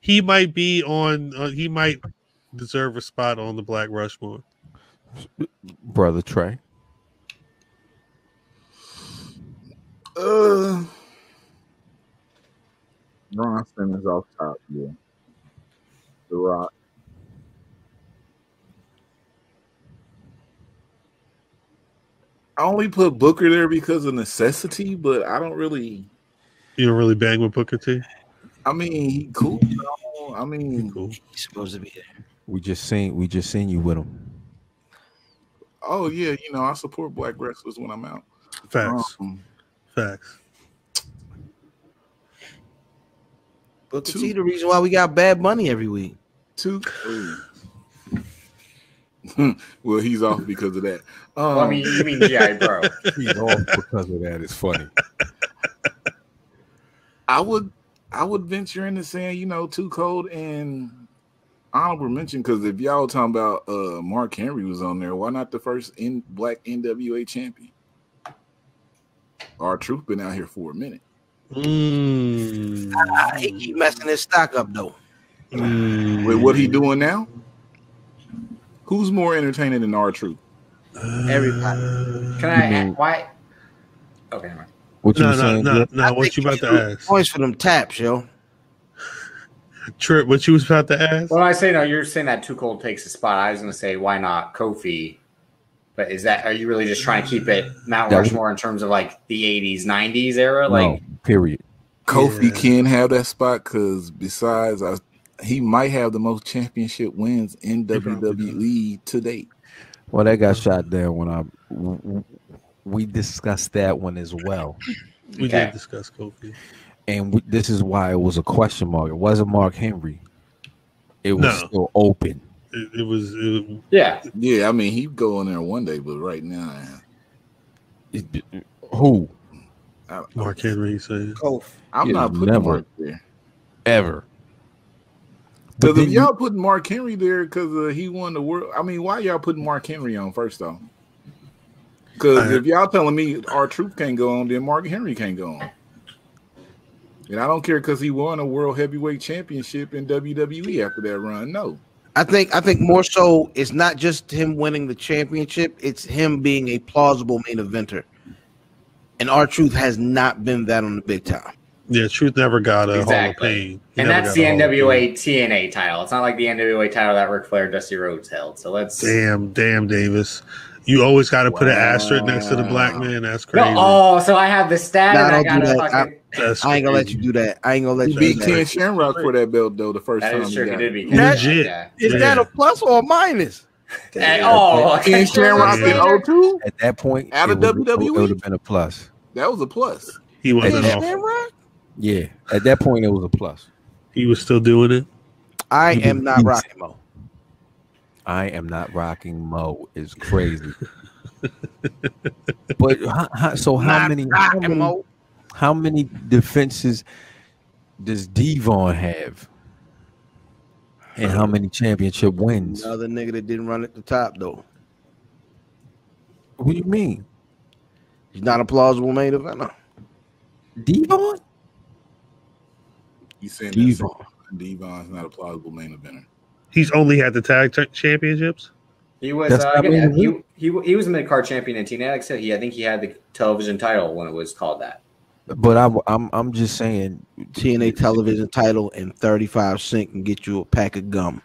He might be on. He might deserve a spot on the Black Rushmore. Brother Trey. Ron Simmons off top, yeah. The Rock. I only put Booker there because of necessity, but I don't really. You don't really bang with Booker T? I mean, he cool. I mean, cool. He's supposed to be there. We just seen you with him. Oh yeah, you know I support black wrestlers when I'm out. Facts. Facts. Booker T, the reason why we got Bad Bunny every week. Well, he's off because of that. Well, I mean, you mean G.I. Bro. He's off because of that. It's funny. I would venture into saying, you know, Too Cold and honorable mention, because if y'all talking about Mark Henry was on there, why not the first black NWA champion? R-Truth been out here for a minute. He keep messing his stock up though. With what he doing now? Who's more entertaining than R-Truth? Everybody. Can I ask why? Okay, never mind. What you saying? No. What you about to ask? Points for them taps, yo. Trip, what you was about to ask? Well, I say no. You're saying that Too Cold takes a spot. I was going to say why not Kofi? But are you really just trying to keep it Mount Rushmore in terms of like the 80s, 90s era? Like, period. Kofi can have that spot because besides, he might have the most championship wins in WWE to date. Well, that got shot down when we discussed that one as well. We did discuss Kofi. And this is why it was a question mark. It wasn't Mark Henry. It was still open. It was. Yeah. I mean, he'd go in there one day, but right now, who? Mark Henry saying. I'm not putting Mark there ever. Because if y'all putting Mark Henry there because he won the world, I mean, why y'all putting Mark Henry on first off? Because if y'all telling me R-Truth can't go on, then Mark Henry can't go on. And I don't care because he won a world heavyweight championship in WWE after that run. No. I think more so it's not just him winning the championship, it's him being a plausible main eventer. And R-Truth has not been that on the big time. Yeah, Truth never got a Hall of Fame. And that's the NWA TNA title. It's not like the NWA title that Ric Flair, Dusty Rhodes held. So let's damn Davis. You always got to put an asterisk next to the black man. That's crazy. No, so I have the stat. Nah, and I don't do got that. I ain't gonna let you do that. I ain't gonna let you beat Ken Shamrock for that belt though. The first time he did beat legit. Is that a plus or a minus? Ken Shamrock in 02 at that point out of WWE, it would have been a plus. That was a plus. He wasn't off. Yeah, at that point it was a plus. He was still doing it. I am not rocking Mo. I am not rocking Mo is crazy. But how many defenses does Devon have? And how many championship wins? Another nigga that didn't run at the top though. What do you mean? He's not a plausible main eventer. Devon? He's saying Devon's not a plausible main eventer. He's only had the tag championships. He was he was a mid-card champion in TNA. Like I said, I think he had the television title when it was called that. But I'm just saying, TNA television title and 35 cents can get you a pack of gum.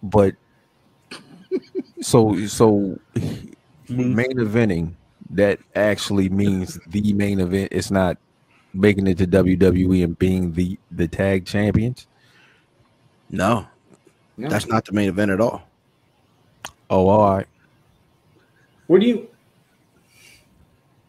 But so main eventing, that actually means the main event. It's not making it to WWE and being the tag champions. No, that's not the main event at all. Oh, all right.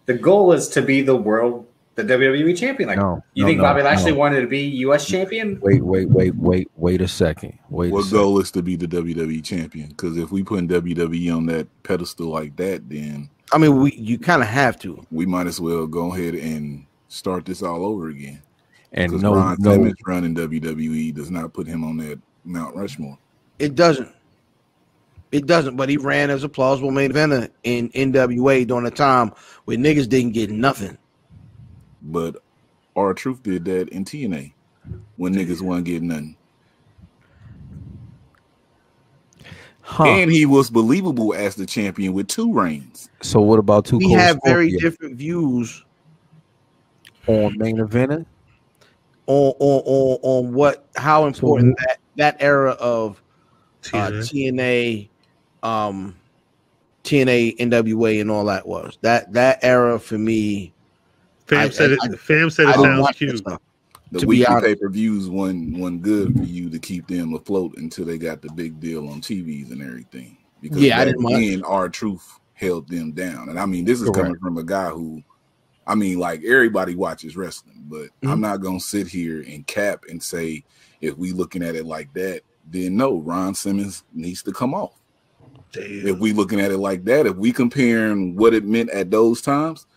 The goal is to be the WWE champion. Like, you think Bobby Lashley wanted to be U.S. champion? Wait a second. What goal is to be the WWE champion? Because if we put WWE on that pedestal like that, then I mean, you kind of have to. We might as well go ahead and start this all over again. And Ron Simmons running WWE does not put him on that Mount Rushmore. It doesn't. But he ran as a plausible main eventer in NWA during a time where niggas didn't get nothing. But R-Truth did that in TNA when niggas wasn't getting nothing. And he was believable as the champion with 2 reigns. So what about Too Cold? We have very different views on main event, on what how important that era of TNA, NWA, and all that was. That era for me. Fam said it sounds cute. The weekly pay-per-views wasn't good for you to keep them afloat until they got the big deal on TVs and everything. Because I didn't mind. R-Truth held them down. And I mean, this is coming from a guy who, I mean, like, everybody watches wrestling, but I'm not gonna sit here and cap and say if we looking at it like that, then no, Ron Simmons needs to come off. Damn. If we looking at it like that, if we comparing what it meant at those times,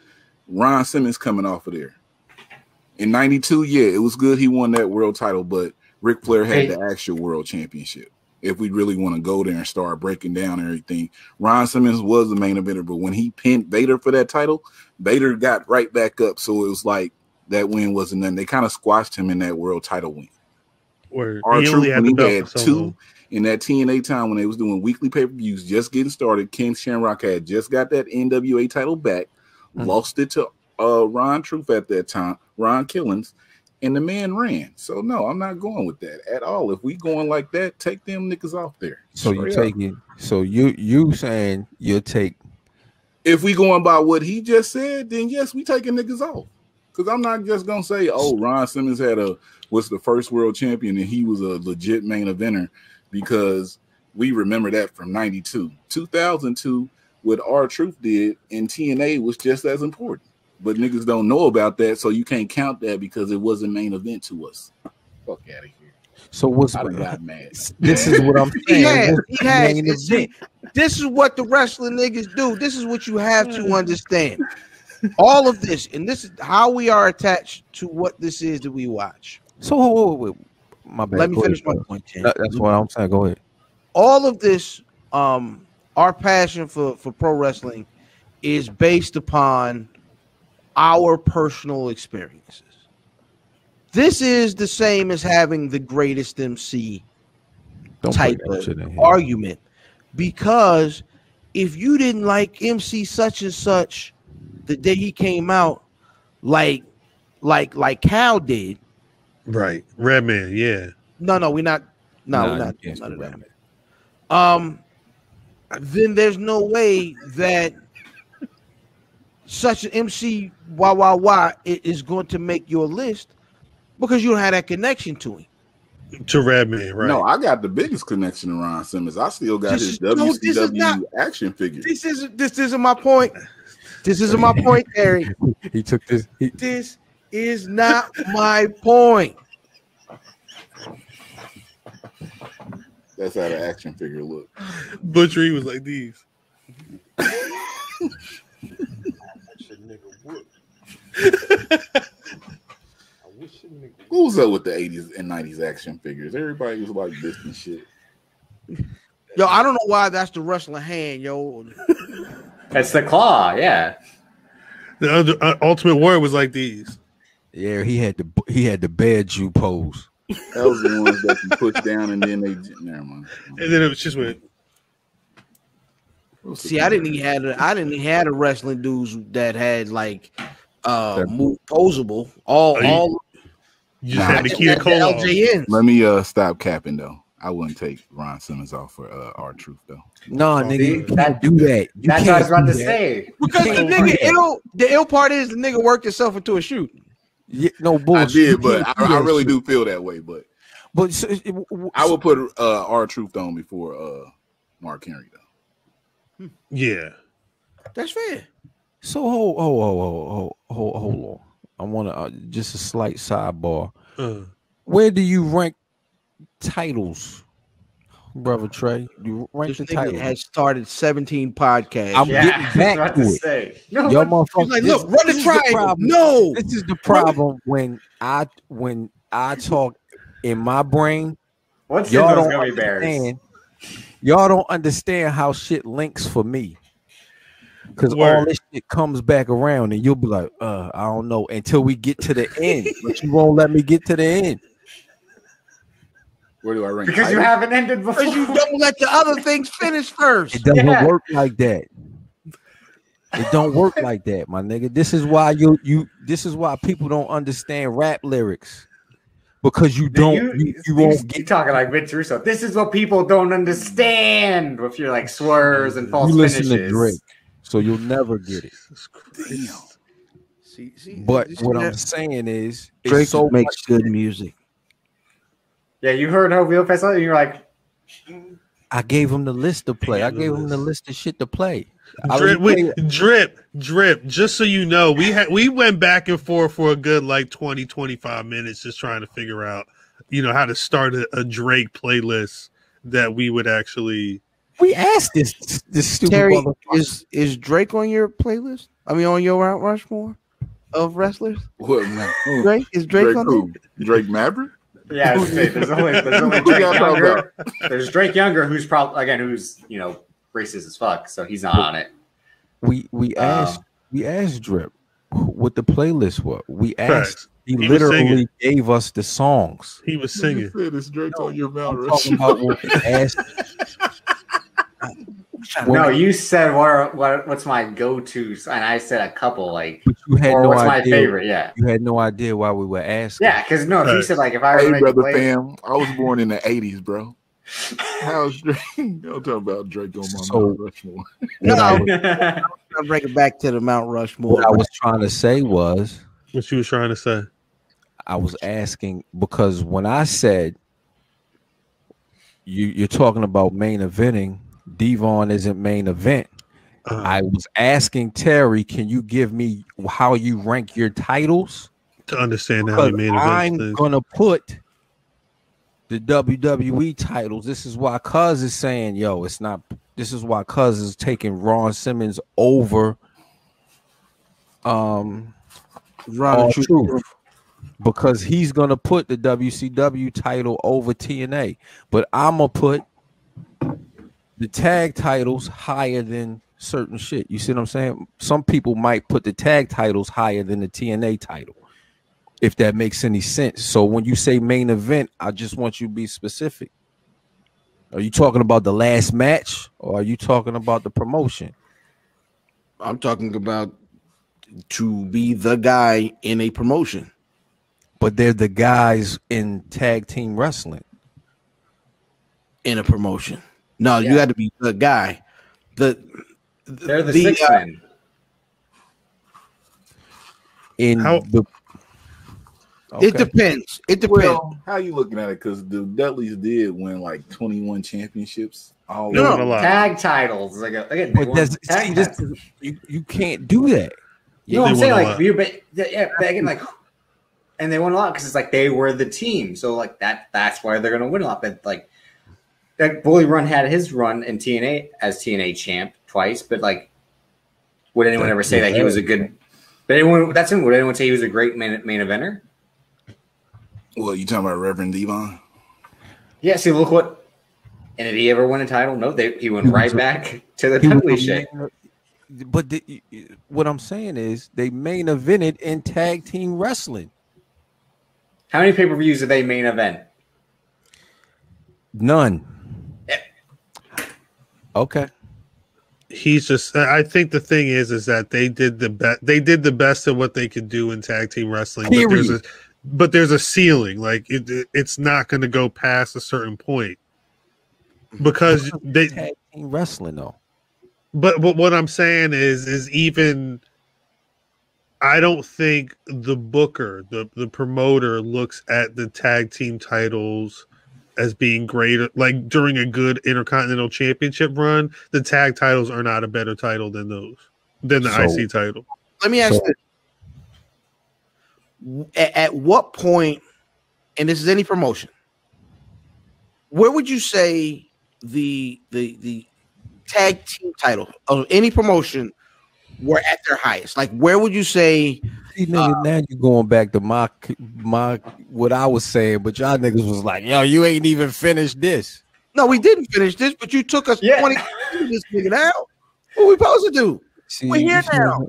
Ron Simmons coming off of there. In 92, yeah, it was good he won that world title, but Ric Flair had the actual world championship. If we really want to go there and start breaking down everything, Ron Simmons was the main eventer, but when he pinned Vader for that title, Vader got right back up. So it was like that win wasn't nothing. They kind of squashed him in that world title win. R-Truth, when he had 2 in that TNA time when they was doing weekly pay-per-views, just getting started, Ken Shamrock had just got that NWA title back, lost it to Ron Truth at that time, Ron Killings, and the man ran. So no, I'm not going with that at all. If we going like that, take them niggas off there. So you taking? So you saying you'll take? If we going by what he just said, then yes, we taking niggas off. Because I'm not just gonna say, oh, Ron Simmons was the first world champion and he was a legit main eventer, because we remember that from 92, 2002. What R-Truth did in TNA was just as important. But niggas don't know about that, so you can't count that because it wasn't main event to us. Fuck out of here. So what's I got mad. This is what I'm saying. This is what the wrestling niggas do. This is what you have to understand. All of this, and this is how we are attached to what this is that we watch. So wait. My bad. Let me finish my point. That's what I'm saying. Go ahead. All of this, our passion for pro wrestling is based upon our personal experiences. This is the same as having the greatest MC type of argument, because if you didn't like MC such and such the day he came out, like Cal did, right? Redman, yeah. No, we're not. No, we're not. None of that. Then there's no way that such an MC is going to make your list, because you don't have that connection to him. To Redman, right? No, I got the biggest connection to Ron Simmons. I still got his WCW action figure. This isn't my point. This isn't my point, Terry. He took this. This is not my point. That's how the action figure look. Butchery was like these. What was up with the 80s and 90s action figures? Everybody was like this and shit. Yo, I don't know why that's the wrestling hand, yo. That's the claw, yeah. The Ultimate Warrior was like these. Yeah, he had the bad Jew pose. That was the ones that you push down and then they never mind. And then it was just went. See, I didn't even have a wrestling dudes that had like move posable. All you just had Nikita Cole. Let me stop capping though. I wouldn't take Ron Simmons off for R-Truth though. No, nigga, you can't do that. That's what I was about to say. Because the nigga the ill part is the nigga worked himself into a shoot. Yeah, no bullshit. I did, but I really do feel that way. But I would put R-Truth on before Mark Henry though. Yeah, that's fair. So hold on. I want to just a slight sidebar. Where do you rank titles, brother Trey? You rank the title. Has started 17 podcasts. I'm getting back to it. No, y'all motherfuckers, like, look, run the triangle. No, this is the problem when I talk in my brain. What's y'all those don't gummy bears? Y'all don't understand how shit links for me. Because all this shit comes back around and you'll be like, I don't know, until we get to the end. But you won't let me get to the end. Where do I rank? Because you haven't ended before. Because you don't let the other things finish first. It doesn't work like that. It don't work like that, my nigga. This is why this is why people don't understand rap lyrics. Because you don't you won't get talking like Vince Russo. This is what people don't understand with your like swerves and false listen finishes. to Drake, so you'll never get it. Damn. But what I'm saying is Drake makes good music. Yeah, you heard OVO Festival and you're like, I gave him the list to play. I gave him the list of shit to play. Drip. Just so you know, we went back and forth for a good like 20-25 minutes just trying to figure out, how to start a Drake playlist that we would actually. We asked this stupid Terry, is Drake on your playlist? I mean, on your Mount Rushmore of wrestlers? What, man? Drake? Is Drake on there? Drake Maverick? Yeah, there's only Drake Younger. There's Drake Younger, who's probably racist as fuck, so he's not on it. We asked Drip what the playlist was. We asked. He literally gave us the songs. He was singing. It's Drake on your Mount Rushmore. No, you said what's my go-to, and I said a couple like. But you had what's my favorite? Yeah, you had no idea why we were asking. Yeah, because if you said like if I were brother fam, I was born in the '80s, bro. How's Drake? I'm talking about Drake on my Mount Rushmore. I'll bring it back to the Mount Rushmore. What I was trying to say was. What you was trying to say? I was asking because when I said you're talking about main eventing, Devon isn't main event. I was asking Terry, can you give me how you rank your titles to understand how you main event? I'm gonna put the WWE titles. This is why Cuz is saying, yo, it's not. This is why Cuz is taking Ron Simmons over Ron Truth. Because he's gonna put the WCW title over TNA, but I'm gonna put the tag titles higher than certain shit. You see what I'm saying? Some people might put the tag titles higher than the TNA title, if that makes any sense. So when you say main event, I just want you to be specific. Are you talking about the last match, or are you talking about the promotion? I'm talking about to be the guy in a promotion. But they're the guys in tag team wrestling. In a promotion. No, you got to be the guy. They're the six men. It depends. It depends. Well, how you looking at it? Because the Dudleys did win like 21 championships. Tag titles. You can't do that. You know what I'm saying? And they won a lot because it's like they were the team. So like that's why they're gonna win a lot. But like that Bully Run had his run in TNA as TNA champ twice, but like would anyone ever say that he was a good would anyone say he was a great main eventer? Well, you talking about Reverend Devon? Yeah, see, look what and did he ever win a title? No, he went right back to the Dudley shit. But what I'm saying is they main evented in tag team wrestling. How many pay-per-views did they main event? None. Yeah. Okay. He's just. I think the thing is that they did the best. They did the best of what they could do in tag team wrestling. But there's a ceiling. Like it's not going to go past a certain point because they tag team wrestling though. But what I'm saying is even. I don't think the booker, the promoter, looks at the tag team titles as being greater. Like during a good Intercontinental Championship run, the tag titles are not a better title than the IC title. Let me ask you: at what point, and this is any promotion, where would you say the tag team title of any promotion were at their highest? Like, where would you say? Now you're going back to my what I was saying, but y'all niggas was like, yo, you ain't even finished this. No, we didn't finish this, but you took us 20 to just figure it out. What we supposed to do? We're here now.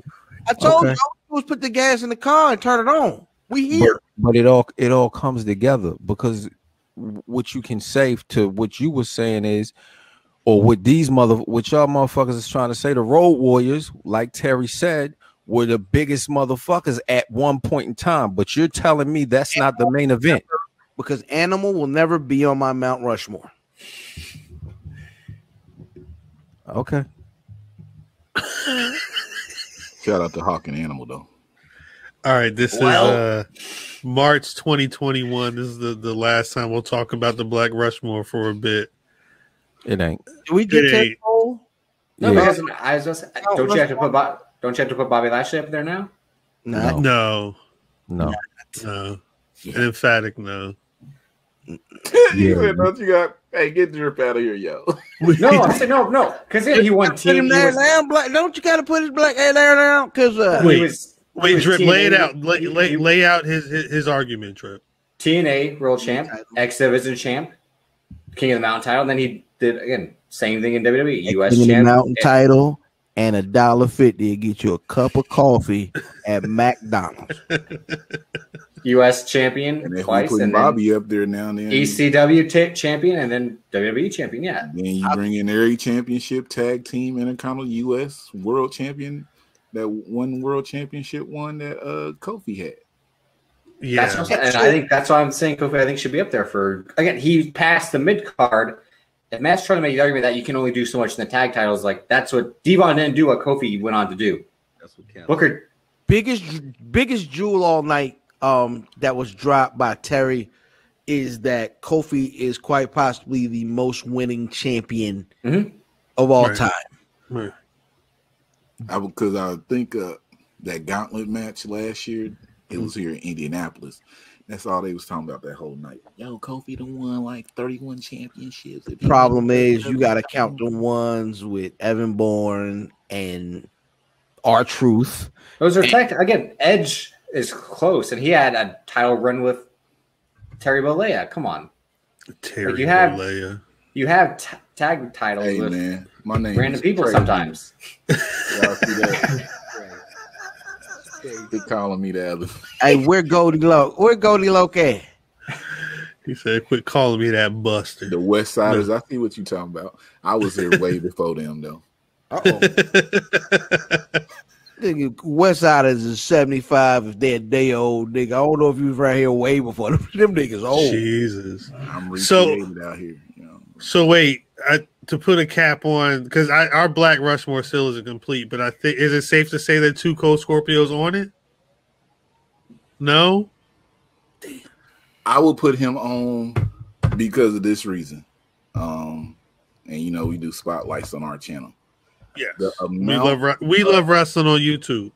I told you was put the gas in the car and turn it on. We here. But it all comes together because what you can say to what you were saying is, or what y'all motherfuckers is trying to say, the Road Warriors, like Terry said, were the biggest motherfuckers at one point in time. But you're telling me that's not the main event. Because Animal will never be on my Mount Rushmore. Okay. Shout out to Hawk and Animal, though. All right, this is March 2021. This is the last time we'll talk about the Black Rushmore for a bit. It ain't. Did we get to No, because I was just, don't you have to put Bobby Lashley up there now? No. An emphatic no. You said, don't you got? Hey, get the drip out of here, yo. No, I said no, because he won team. Don't you got to put his black hair there now? Because wait, Drip, lay it out. Lay out his argument, Drip. TNA World Champ, X Division Champ, King of the Mountain title. And then he did again same thing in WWE, US Champ, Mountain title, and $1.50 to get you a cup of coffee at McDonald's. U.S. champion and twice, and Bobby up there now and then. ECW champion, and then WWE champion. Yeah. Then you bring in every championship, tag team, Intercontinental, U.S. World Champion. That one World Championship one that Kofi had. Yeah, that's what I'm saying. And I think that's why I'm saying Kofi. I think should be up there for again. He passed the mid card. If Matt's trying to make the argument that you can only do so much in the tag titles, like that's what Devon didn't do. What Kofi went on to do. That's what counts. Booker biggest jewel all night. That was dropped by Terry is that Kofi is quite possibly the most winning champion of all time. Right. Because I think that gauntlet match last year, it was here in Indianapolis. That's all they was talking about that whole night. Yo, Kofi done won like 31 championships. The problem is you got to count the ones with Evan Bourne and R-Truth. Those are again, Edge is close, and he had a title run with Terry Bollea. Come on, Terry Bollea. You have tag titles with my name random people Trey sometimes. Y'all see that? They calling me the other. Hey, where Goldie Loke at? He said, "Quit calling me that buster." The West Siders. I see what you talking about. I was there way before them, though. West Siders is 75 if they're a day old nigga. I don't know if you was right here way before them niggas old. Jesus. I'm recreated out here. You know. So wait, to put a cap on, because our Black Rushmore still isn't complete, but I think is it safe to say that 2 Cold Scorpios on it? No? I would put him on because of this reason. And you know, we do spotlights on our channel. Yes. We love wrestling on YouTube.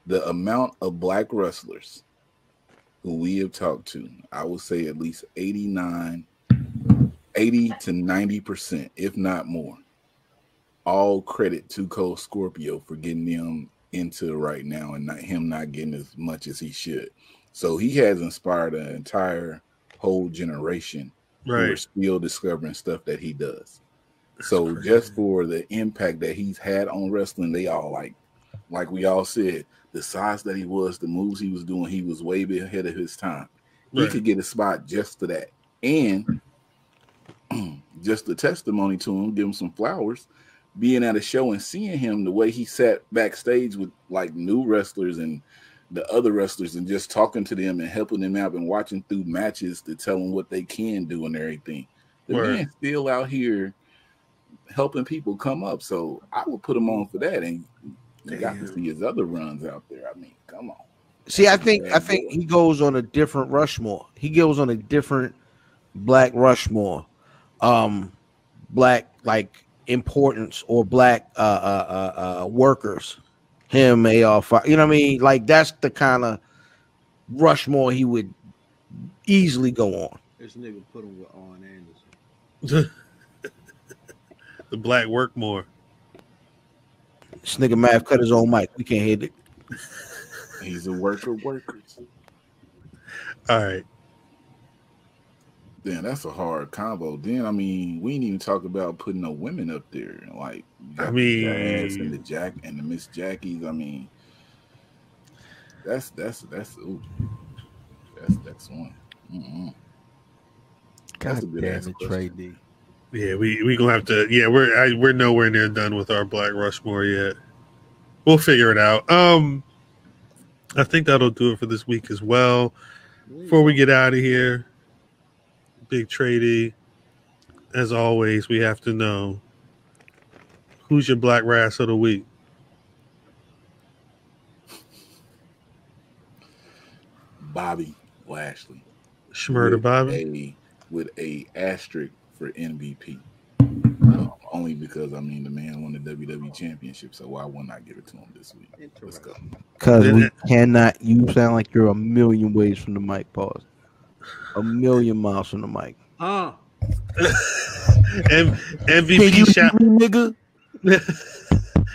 The amount of black wrestlers who we have talked to, I would say at least 80 to 90%, if not more. All credit to Cold Scorpio for getting them into right now and him not getting as much as he should. So he has inspired an entire whole generation who are still discovering stuff that he does. So just for the impact that he's had on wrestling, they all like we all said, the size that he was, the moves he was doing, he was way ahead of his time. He could get a spot just for that. And just the testimony to him, give him some flowers, being at a show and seeing him the way he sat backstage with like new wrestlers and the other wrestlers and just talking to them and helping them out and watching through matches to tell them what they can do and everything. The man's still out here helping people come up. So I would put him on for that. And you got to see his other runs out there. I mean, come on. See, I think he goes on a different Rushmore. He goes on a different Black Rushmore. Black like importance or black workers. Him, AR5. You know what I mean? Like that's the kind of Rushmore he would easily go on. This nigga put him with Arn Anderson. The Black Workmore. This nigga Mav cut his own mic. We can't hit it. He's a worker of workers. All right. Damn, that's a hard combo. Then I mean, we didn't even talk about putting no women up there. Like the Jazz and the Jack and the Miss Jackies. I mean, that's one. That's a good damn answer. it, TRÉ D. Yeah, we gonna have to. Yeah, we're nowhere near done with our Black Rushmore yet. We'll figure it out. I think that'll do it for this week as well. Before we get out of here, Big TRÉ D, as always, we have to know who's your Black Rass of the week. Bobby Lashley. Schmurder Bobby? With a asterisk for MVP. Only because, I mean, the man won the WWE Championship, so why wouldn't I give it to him this week? Let's go. Because we cannot, you sound like you're a million ways from the mic, pause. A million miles from the mic. MVP shout, nigga.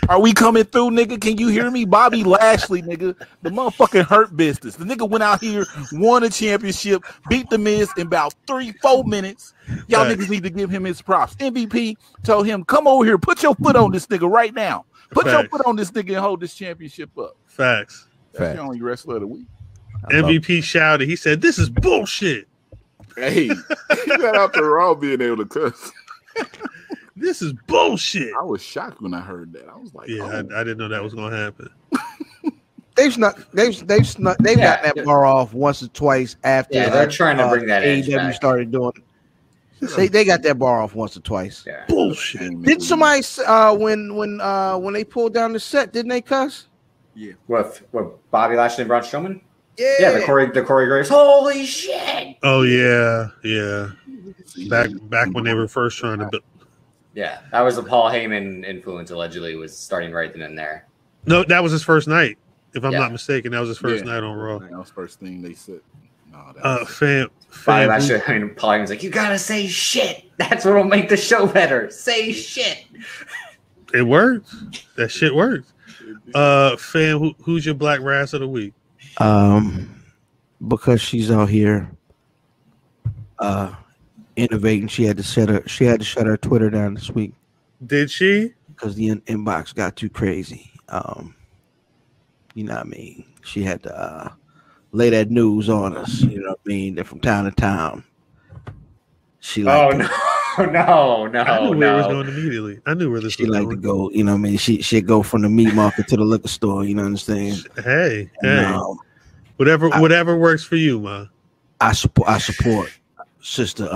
Are we coming through, nigga? Can you hear me? Bobby Lashley, nigga. The motherfucking hurt business. The nigga went out here, won a championship, beat the Miz in about 3-4 minutes. Y'all niggas need to give him his props. MVP told him, come over here, put your foot on this nigga right now. Put your foot on this nigga and hold this championship up. Facts. That's the only wrestler of the week. MVP shouted. He said, "This is bullshit." Hey, he got out the Raw being able to cuss. This is bullshit. I was shocked when I heard that. I was like, yeah, oh. I didn't know that was going to happen. They've got that bar off once or twice after. Yeah, they're trying to bring that edge AEW back. started doing it. They got that bar off once or twice. Yeah. Bullshit. Did somebody when they pulled down the set, didn't they cuss? Yeah. What Bobby Lashley and Braun Strowman? Yeah. Yeah, the Corey Graves. Holy shit! Oh yeah. Back when they were first trying to build. Yeah, that was the Paul Heyman influence. Allegedly, was starting right then and there. No, that was his first night. If I'm not mistaken, that was his first night on Raw. That was the first thing they said. No, Bobby Lashley, Paul Heyman's like, you gotta say shit. That's what'll make the show better. Say shit. It works. That shit works. Fam, who's your Black Rass of the week? Because she's out here innovating, she had to shut her Twitter down this week. Did she? Because the inbox got too crazy. You know what I mean? She had to lay that news on us. You know what I mean? That from town to town. She like no. I knew where it was going immediately. I knew where this she was like going. to go. You know what I mean? She'd go from the meat market to the liquor store. You know what I'm saying? Hey. Whatever works for you, ma. I support Sister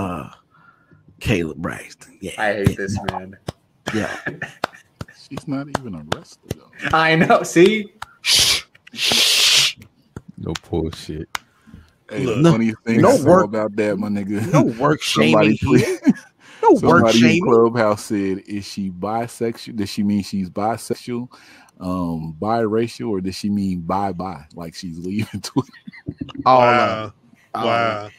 Kayla Braxton. Yeah, I hate this man. Yeah, she's not even a wrestler though. I know. See, no bullshit. Hey, the funniest thing I saw about that, my nigga. No work shaming here. No work shaming. Clubhouse said, "Is she bisexual? Does she mean she's bisexual, biracial, or does she mean bye? Like she's leaving Twitter?" Wow. Wow.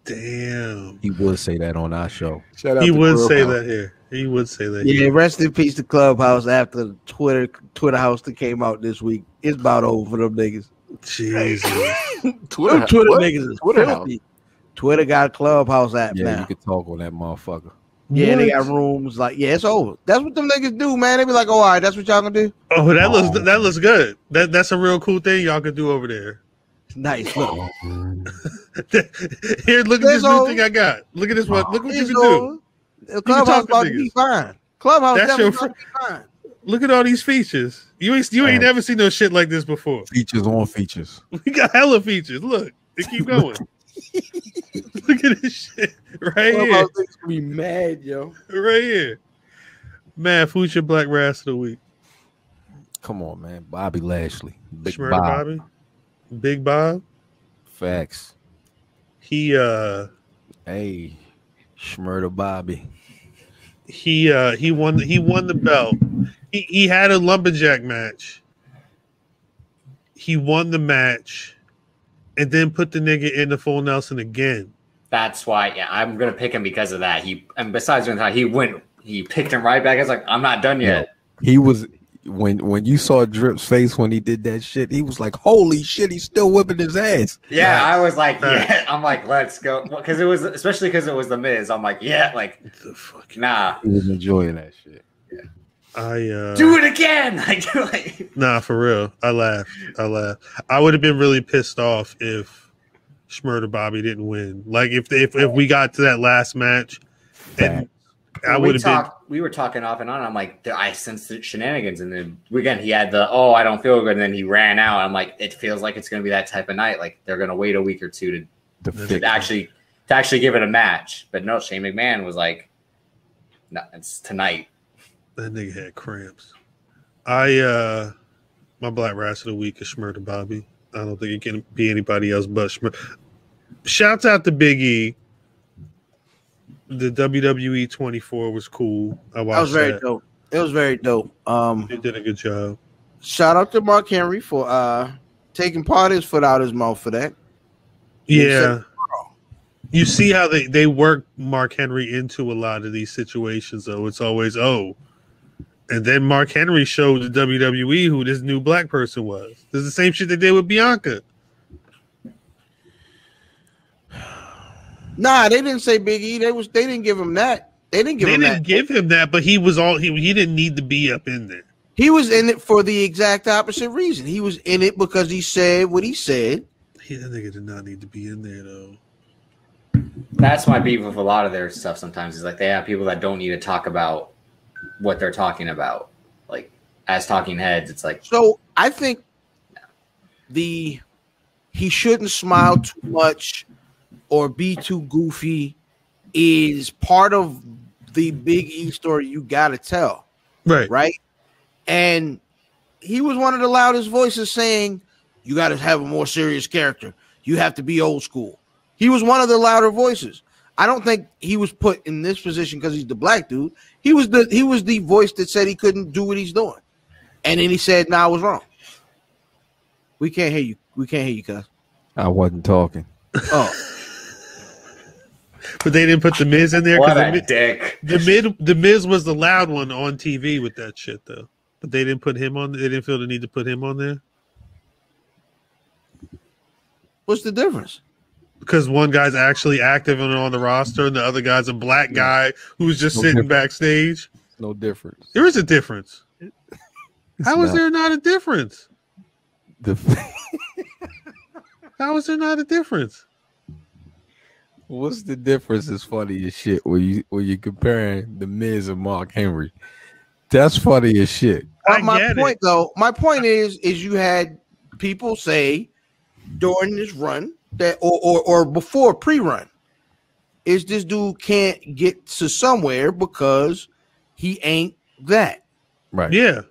Damn. He would say that on our show. He would say that here. He would say that. Yeah, rest in peace to Clubhouse after the Twitter house that came out this week. It's about over for them niggas. Jesus. Twitter niggas is filthy. Twitter got a Clubhouse app now. Yeah, you can talk on that motherfucker. Yeah, they got rooms like it's over. That's what them niggas do, man. They be like, "Oh, all right, that's what y'all gonna do." Oh, that looks good. That's a real cool thing y'all can do over there. Nice. Look. Here, look at this new thing I got. Look at this one. Look what you can do. Clubhouse about to be fine. Clubhouse definitely about to be fine. Look at all these features. You ain't never seen no shit like this before. Features on features. We got hella features. Look, they keep going. Look at this shit right here. Be mad, yo. Right here. Man, who's your Black Rass of the week? Come on, man. Bobby Lashley. Big Bob. Bobby. Big Bob. Facts. He hey, Schmurder Bobby. He won the belt. He had a lumberjack match. He won the match and then put the nigga in the full Nelson again. That's why, yeah, I'm gonna pick him because of that. And besides doing that, he picked him right back. I was like, I'm not done yet. He was when you saw Drip's face when he did that shit, he was like, holy shit, he's still whipping his ass. Yeah, I was like, yeah, I'm like, let's go. Because it was the Miz. I'm like, yeah, like nah. He was enjoying that shit. Yeah. Do it again. Nah, for real. I laughed. I would have been really pissed off if Schmurder Bobby didn't win. Like if we got to that last match, and I would have been. We were talking off and on. I'm like, I sensed the shenanigans, and then again he had the I don't feel good, and then he ran out. I'm like, it feels like it's going to be that type of night. Like they're going to wait a week or two to actually give it a match. But no, Shane McMahon was like, no, it's tonight. That nigga had cramps. My Black Wrestler of the Week is Schmurder Bobby. I don't think it can be anybody else but Schmurder. Shouts out to Big E. The WWE 24 was cool. I watched that. Was very dope. It was very dope. They did a good job. Shout out to Mark Henry for taking part of his foot out his mouth for that. Yeah. You see how they work Mark Henry into a lot of these situations, though. It's always, and then Mark Henry showed the WWE who this new black person was. This is the same shit they did with Bianca. Nah, they didn't say Big E. They didn't give him that. They didn't give him that, but he was he didn't need to be up in there. He was in it for the exact opposite reason. He was in it because he said what he said. That nigga did not need to be in there though. That's my beef with a lot of their stuff sometimes. Is like they have people that don't need to talk about what they're talking about. Like as talking heads, it's like so I think he shouldn't smile too much or be too goofy is part of the Big E story you got to tell. Right. And he was one of the loudest voices saying, you got to have a more serious character. You have to be old school. He was one of the louder voices. I don't think he was put in this position because he's the black dude. He was the voice that said he couldn't do what he's doing. And then he said, I was wrong. We can't hear you. We can't hear you, cuz. I wasn't talking. Oh. But they didn't put the Miz in there. What a dick. The Miz was the loud one on TV with that shit, though. But they didn't put him on. They didn't feel the need to put him on there. What's the difference? Because one guy's actually active and on the roster, and the other guy's a black guy who's just sitting backstage. No difference. There is a difference. How is there not a difference? How is there not a difference? What's the difference? Is funny as shit when you comparing the Miz and Mark Henry. That's funny as shit. My point is you had people say during this run that or before pre-run is this dude can't get to somewhere because he ain't that. Right. Yeah.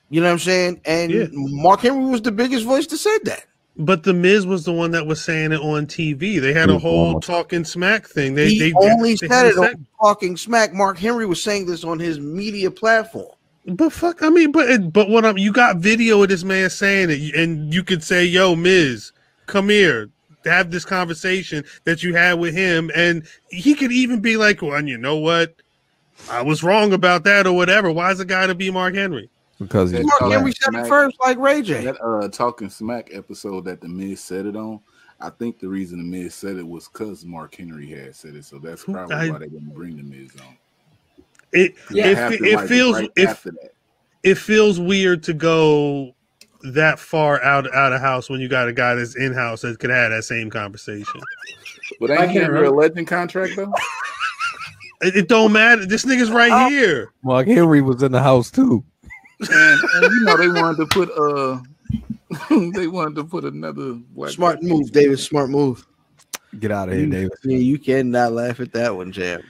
You know what I'm saying? And Mark Henry was the biggest voice that said that. But the Miz was the one that was saying it on TV. They had a whole talking smack thing. They only said it on talking smack. Mark Henry was saying this on his media platform. But fuck, I mean, but what you got video of this man saying it, and you could say, "Yo, Miz, come here, have this conversation that you had with him," and he could even be like, "Well, you know what? I was wrong about that, or whatever." Why is it got to be Mark Henry? Because Mark Henry said it first, like Ray J. That talking smack episode that the Miz said it on. I think the reason the Miz said it was because Mark Henry had said it, so that's probably why they didn't bring the Miz on. It feels weird to go that far out of house when you got a guy that's in house that could have that same conveation. But ain't Henry a legend contract though? It don't matter. This nigga's right here. Mark Henry was in the house too. And you know they wanted to put another smart move, David. Smart move. Get out of here, David. Yeah, you cannot laugh at that one, Jam.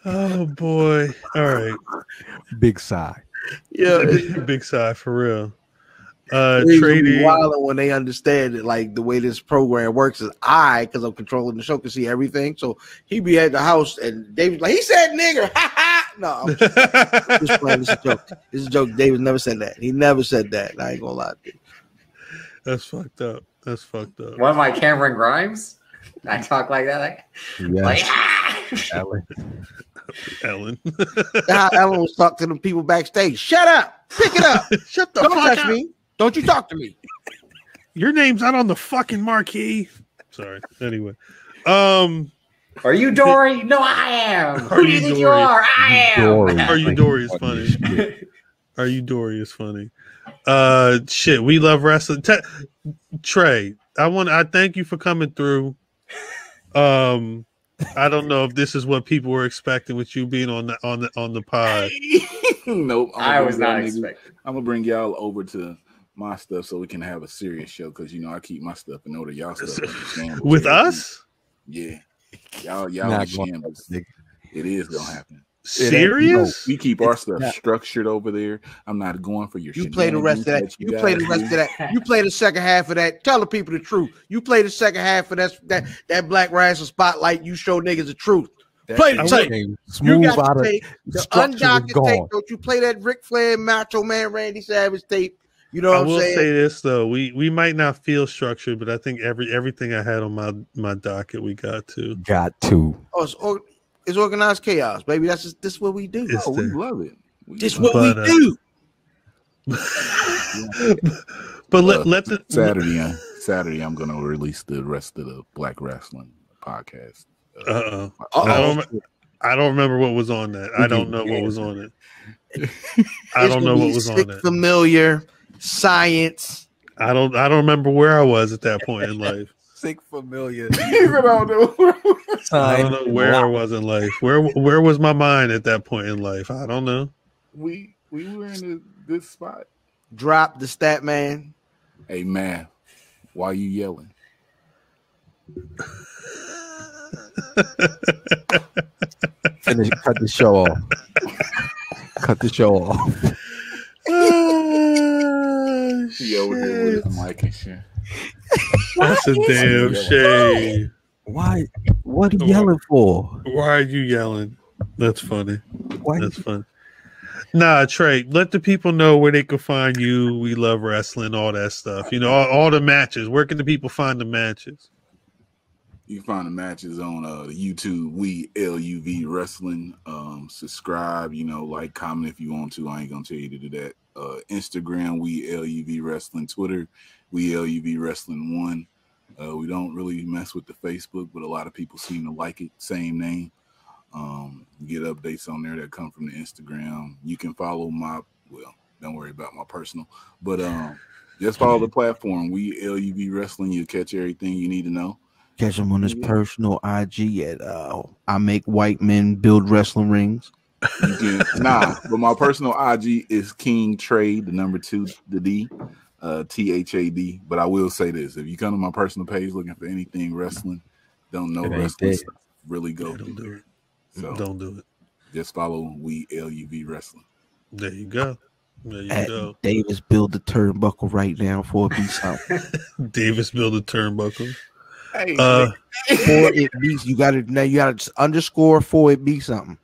Oh boy! All right, big sigh. Yeah, big sigh for real. TRÉ D wild when they understand it, like the way this program works is because I'm controlling the show, can see everything. So he be at the house and David's like, he said nigger. Ha ha. No, I'm just playing. This is a joke. This is a joke. David never said that. He never said that. I ain't gonna lie to you. That's fucked up. That's fucked up. What am I, Cameron Grimes? I talk like that, like Ellen. How Ellen was talking to the people backstage. Shut up. Pick it up. Shut the Don't fuck touch up. me. Don't you talk to me. Your name's not on the fucking marquee. Sorry. Anyway. Are you Dory? No, I am. Who do you think you are? I am. Are you Dory is funny. Are you Dory is funny. Shit, we love wrestling. TRÉ, I thank you for coming through. I don't know if this is what people were expecting with you being on the pod. Nope. I was not expecting. I'm gonna bring y'all over to my stuff so we can have a serious show because I keep my stuff in order. Y'all stuff with us. Yeah, y'all in shambles. It is gonna happen. Serious? We keep our stuff structured over there. I'm not going for your. You play the rest of that. You play the rest of that. You play the second half of that. Tell the people the truth. You play the second half of that Black Wrestling spotlight. You show niggas the truth. Play the tape. You got the tape. The undocumented tape. Don't you play that Ric Flair, Macho Man, Randy Savage tape? You know what I'm saying? I will say this though, we might not feel structured, but I think everything I had on my docket, we got to. Oh, it's organized chaos, baby. This is what we do. We love it. This is what we do. But let the Saturday, I'm gonna release the rest of the Black Wrestling podcast. I don't remember what was on that. I don't know what was on it. I don't know what was on it. Familiar science. I don't remember where I was at that point in life. Sick familiar. I don't know where I was in life. Where was my mind at that point in life? I don't know. We were in a good spot. Drop the stat man. Hey man, why you yelling? Cut the show off. Cut the show off. Mike and shit. That's a damn shame. Why? What are you yelling for? Why are you yelling? That's funny. That's funny. Nah, Trey, let the people know where they can find you. We love wrestling, all that stuff. All the matches. Where can the people find the matches? You can find the matches on YouTube, We LUV Wrestling. Subscribe, like, comment if you want to. I ain't gonna tell you to do that. Instagram, We LUV Wrestling. Twitter, We LUV Wrestling 1. We don't really mess with the Facebook, but a lot of people seem to like it. Same name. Get updates on there that come from the Instagram. You can follow don't worry about my personal, but just follow the platform, We LUV Wrestling. You'll catch everything you need to know. Catch him on his personal IG at I Make White Men Build Wrestling Rings. But my personal IG is King TRÉ, the number 2, the D, THAD. But I will say this: if you come to my personal page looking for anything wrestling, don't know wrestling stuff, really go. Don't do it. So don't do it. Just follow We LUV Wrestling. There you go. There you go. Davis build the turnbuckle right now for it beats out. Davis build a turnbuckle. Hey, for it beats you got it now. You got to underscore for it be something.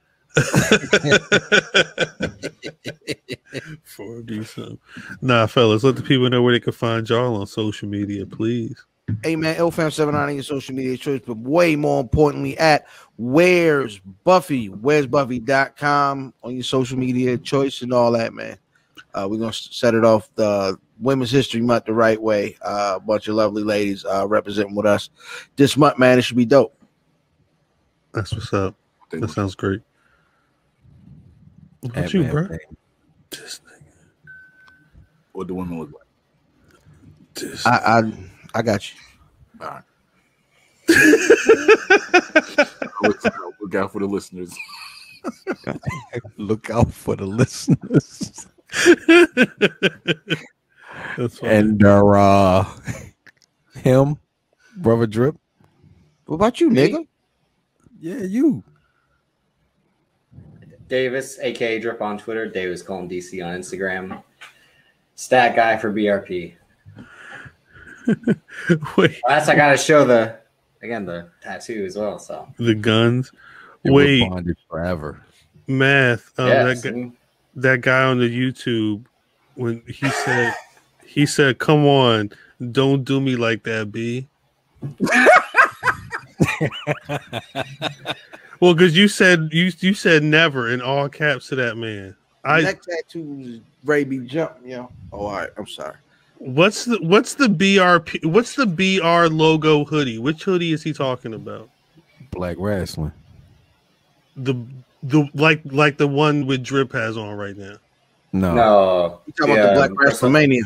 For it be something. Nah, fellas, let the people know where they can find y'all on social media, please. Hey man, LFam79 on your social media choice, but way more importantly at Where's Buffy, where'sbuffy.com on your social media choice and all that, man. We're gonna set it off the Women's History Month the right way. A bunch of lovely ladies representing with us this month, man. It should be dope. That's what's up. That sounds great. What about you, bro? This nigga. What do women look like? I got you. All right. Look out for the listeners. Look out for the listeners. That's funny. And him, Brother Drip. What about you, nigga? Yeah, you. Davis, aka Drip on Twitter. Davis Colin DC on Instagram. Stat guy for BRP. Wait. Last I gotta show the tattoo as well. So the guns. Wait, bonded forever. Math. Yes. That guy on the YouTube when he said, "Come on, don't do me like that, B." Well, because you said never in all caps to that man. That tattoo is Ray B jump, Oh, all right. I'm sorry. What's the BRP? What's the BR logo hoodie? Which hoodie is he talking about? Black Wrestling. The like the one with Drip has on right now. No. You talking about the Black WrestleMania?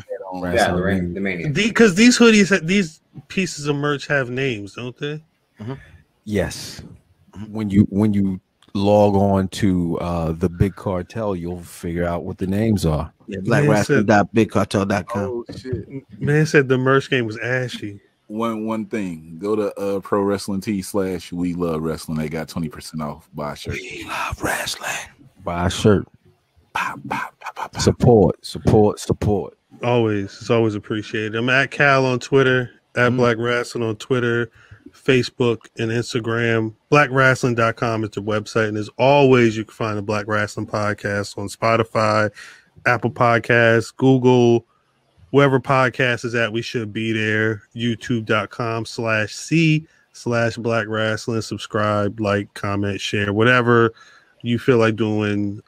Yeah, the Mania. Because these hoodies, these pieces of merch have names, don't they? Yes. When you log on to the Big Cartel, you'll figure out what the names are. Yeah, blackwrestling.bigcartel.com. Oh shit. Man said the merch game was ashy. One thing. Go to Pro Wrestling T/We Luv Wrestling. They got 20% off. Buy a shirt. We love wrestling. Buy a shirt. Support. Always. It's always appreciated. I'm at Cal on Twitter, at Black Rasslin on Twitter, Facebook, and Instagram. BlackWrestling.com is the website. And as always, you can find the Black Rasslin podcast on Spotify, Apple Podcasts, Google, wherever podcast is at, we should be there. YouTube.com/C/Black Rasslin. Subscribe, like, comment, share, whatever you feel like doing.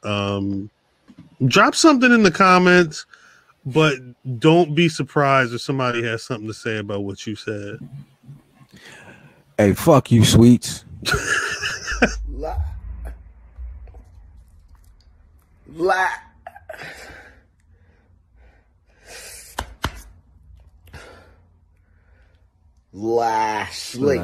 Drop something in the comments, but don't be surprised if somebody has something to say about what you said. Hey, fuck you, Sweets. Lashley.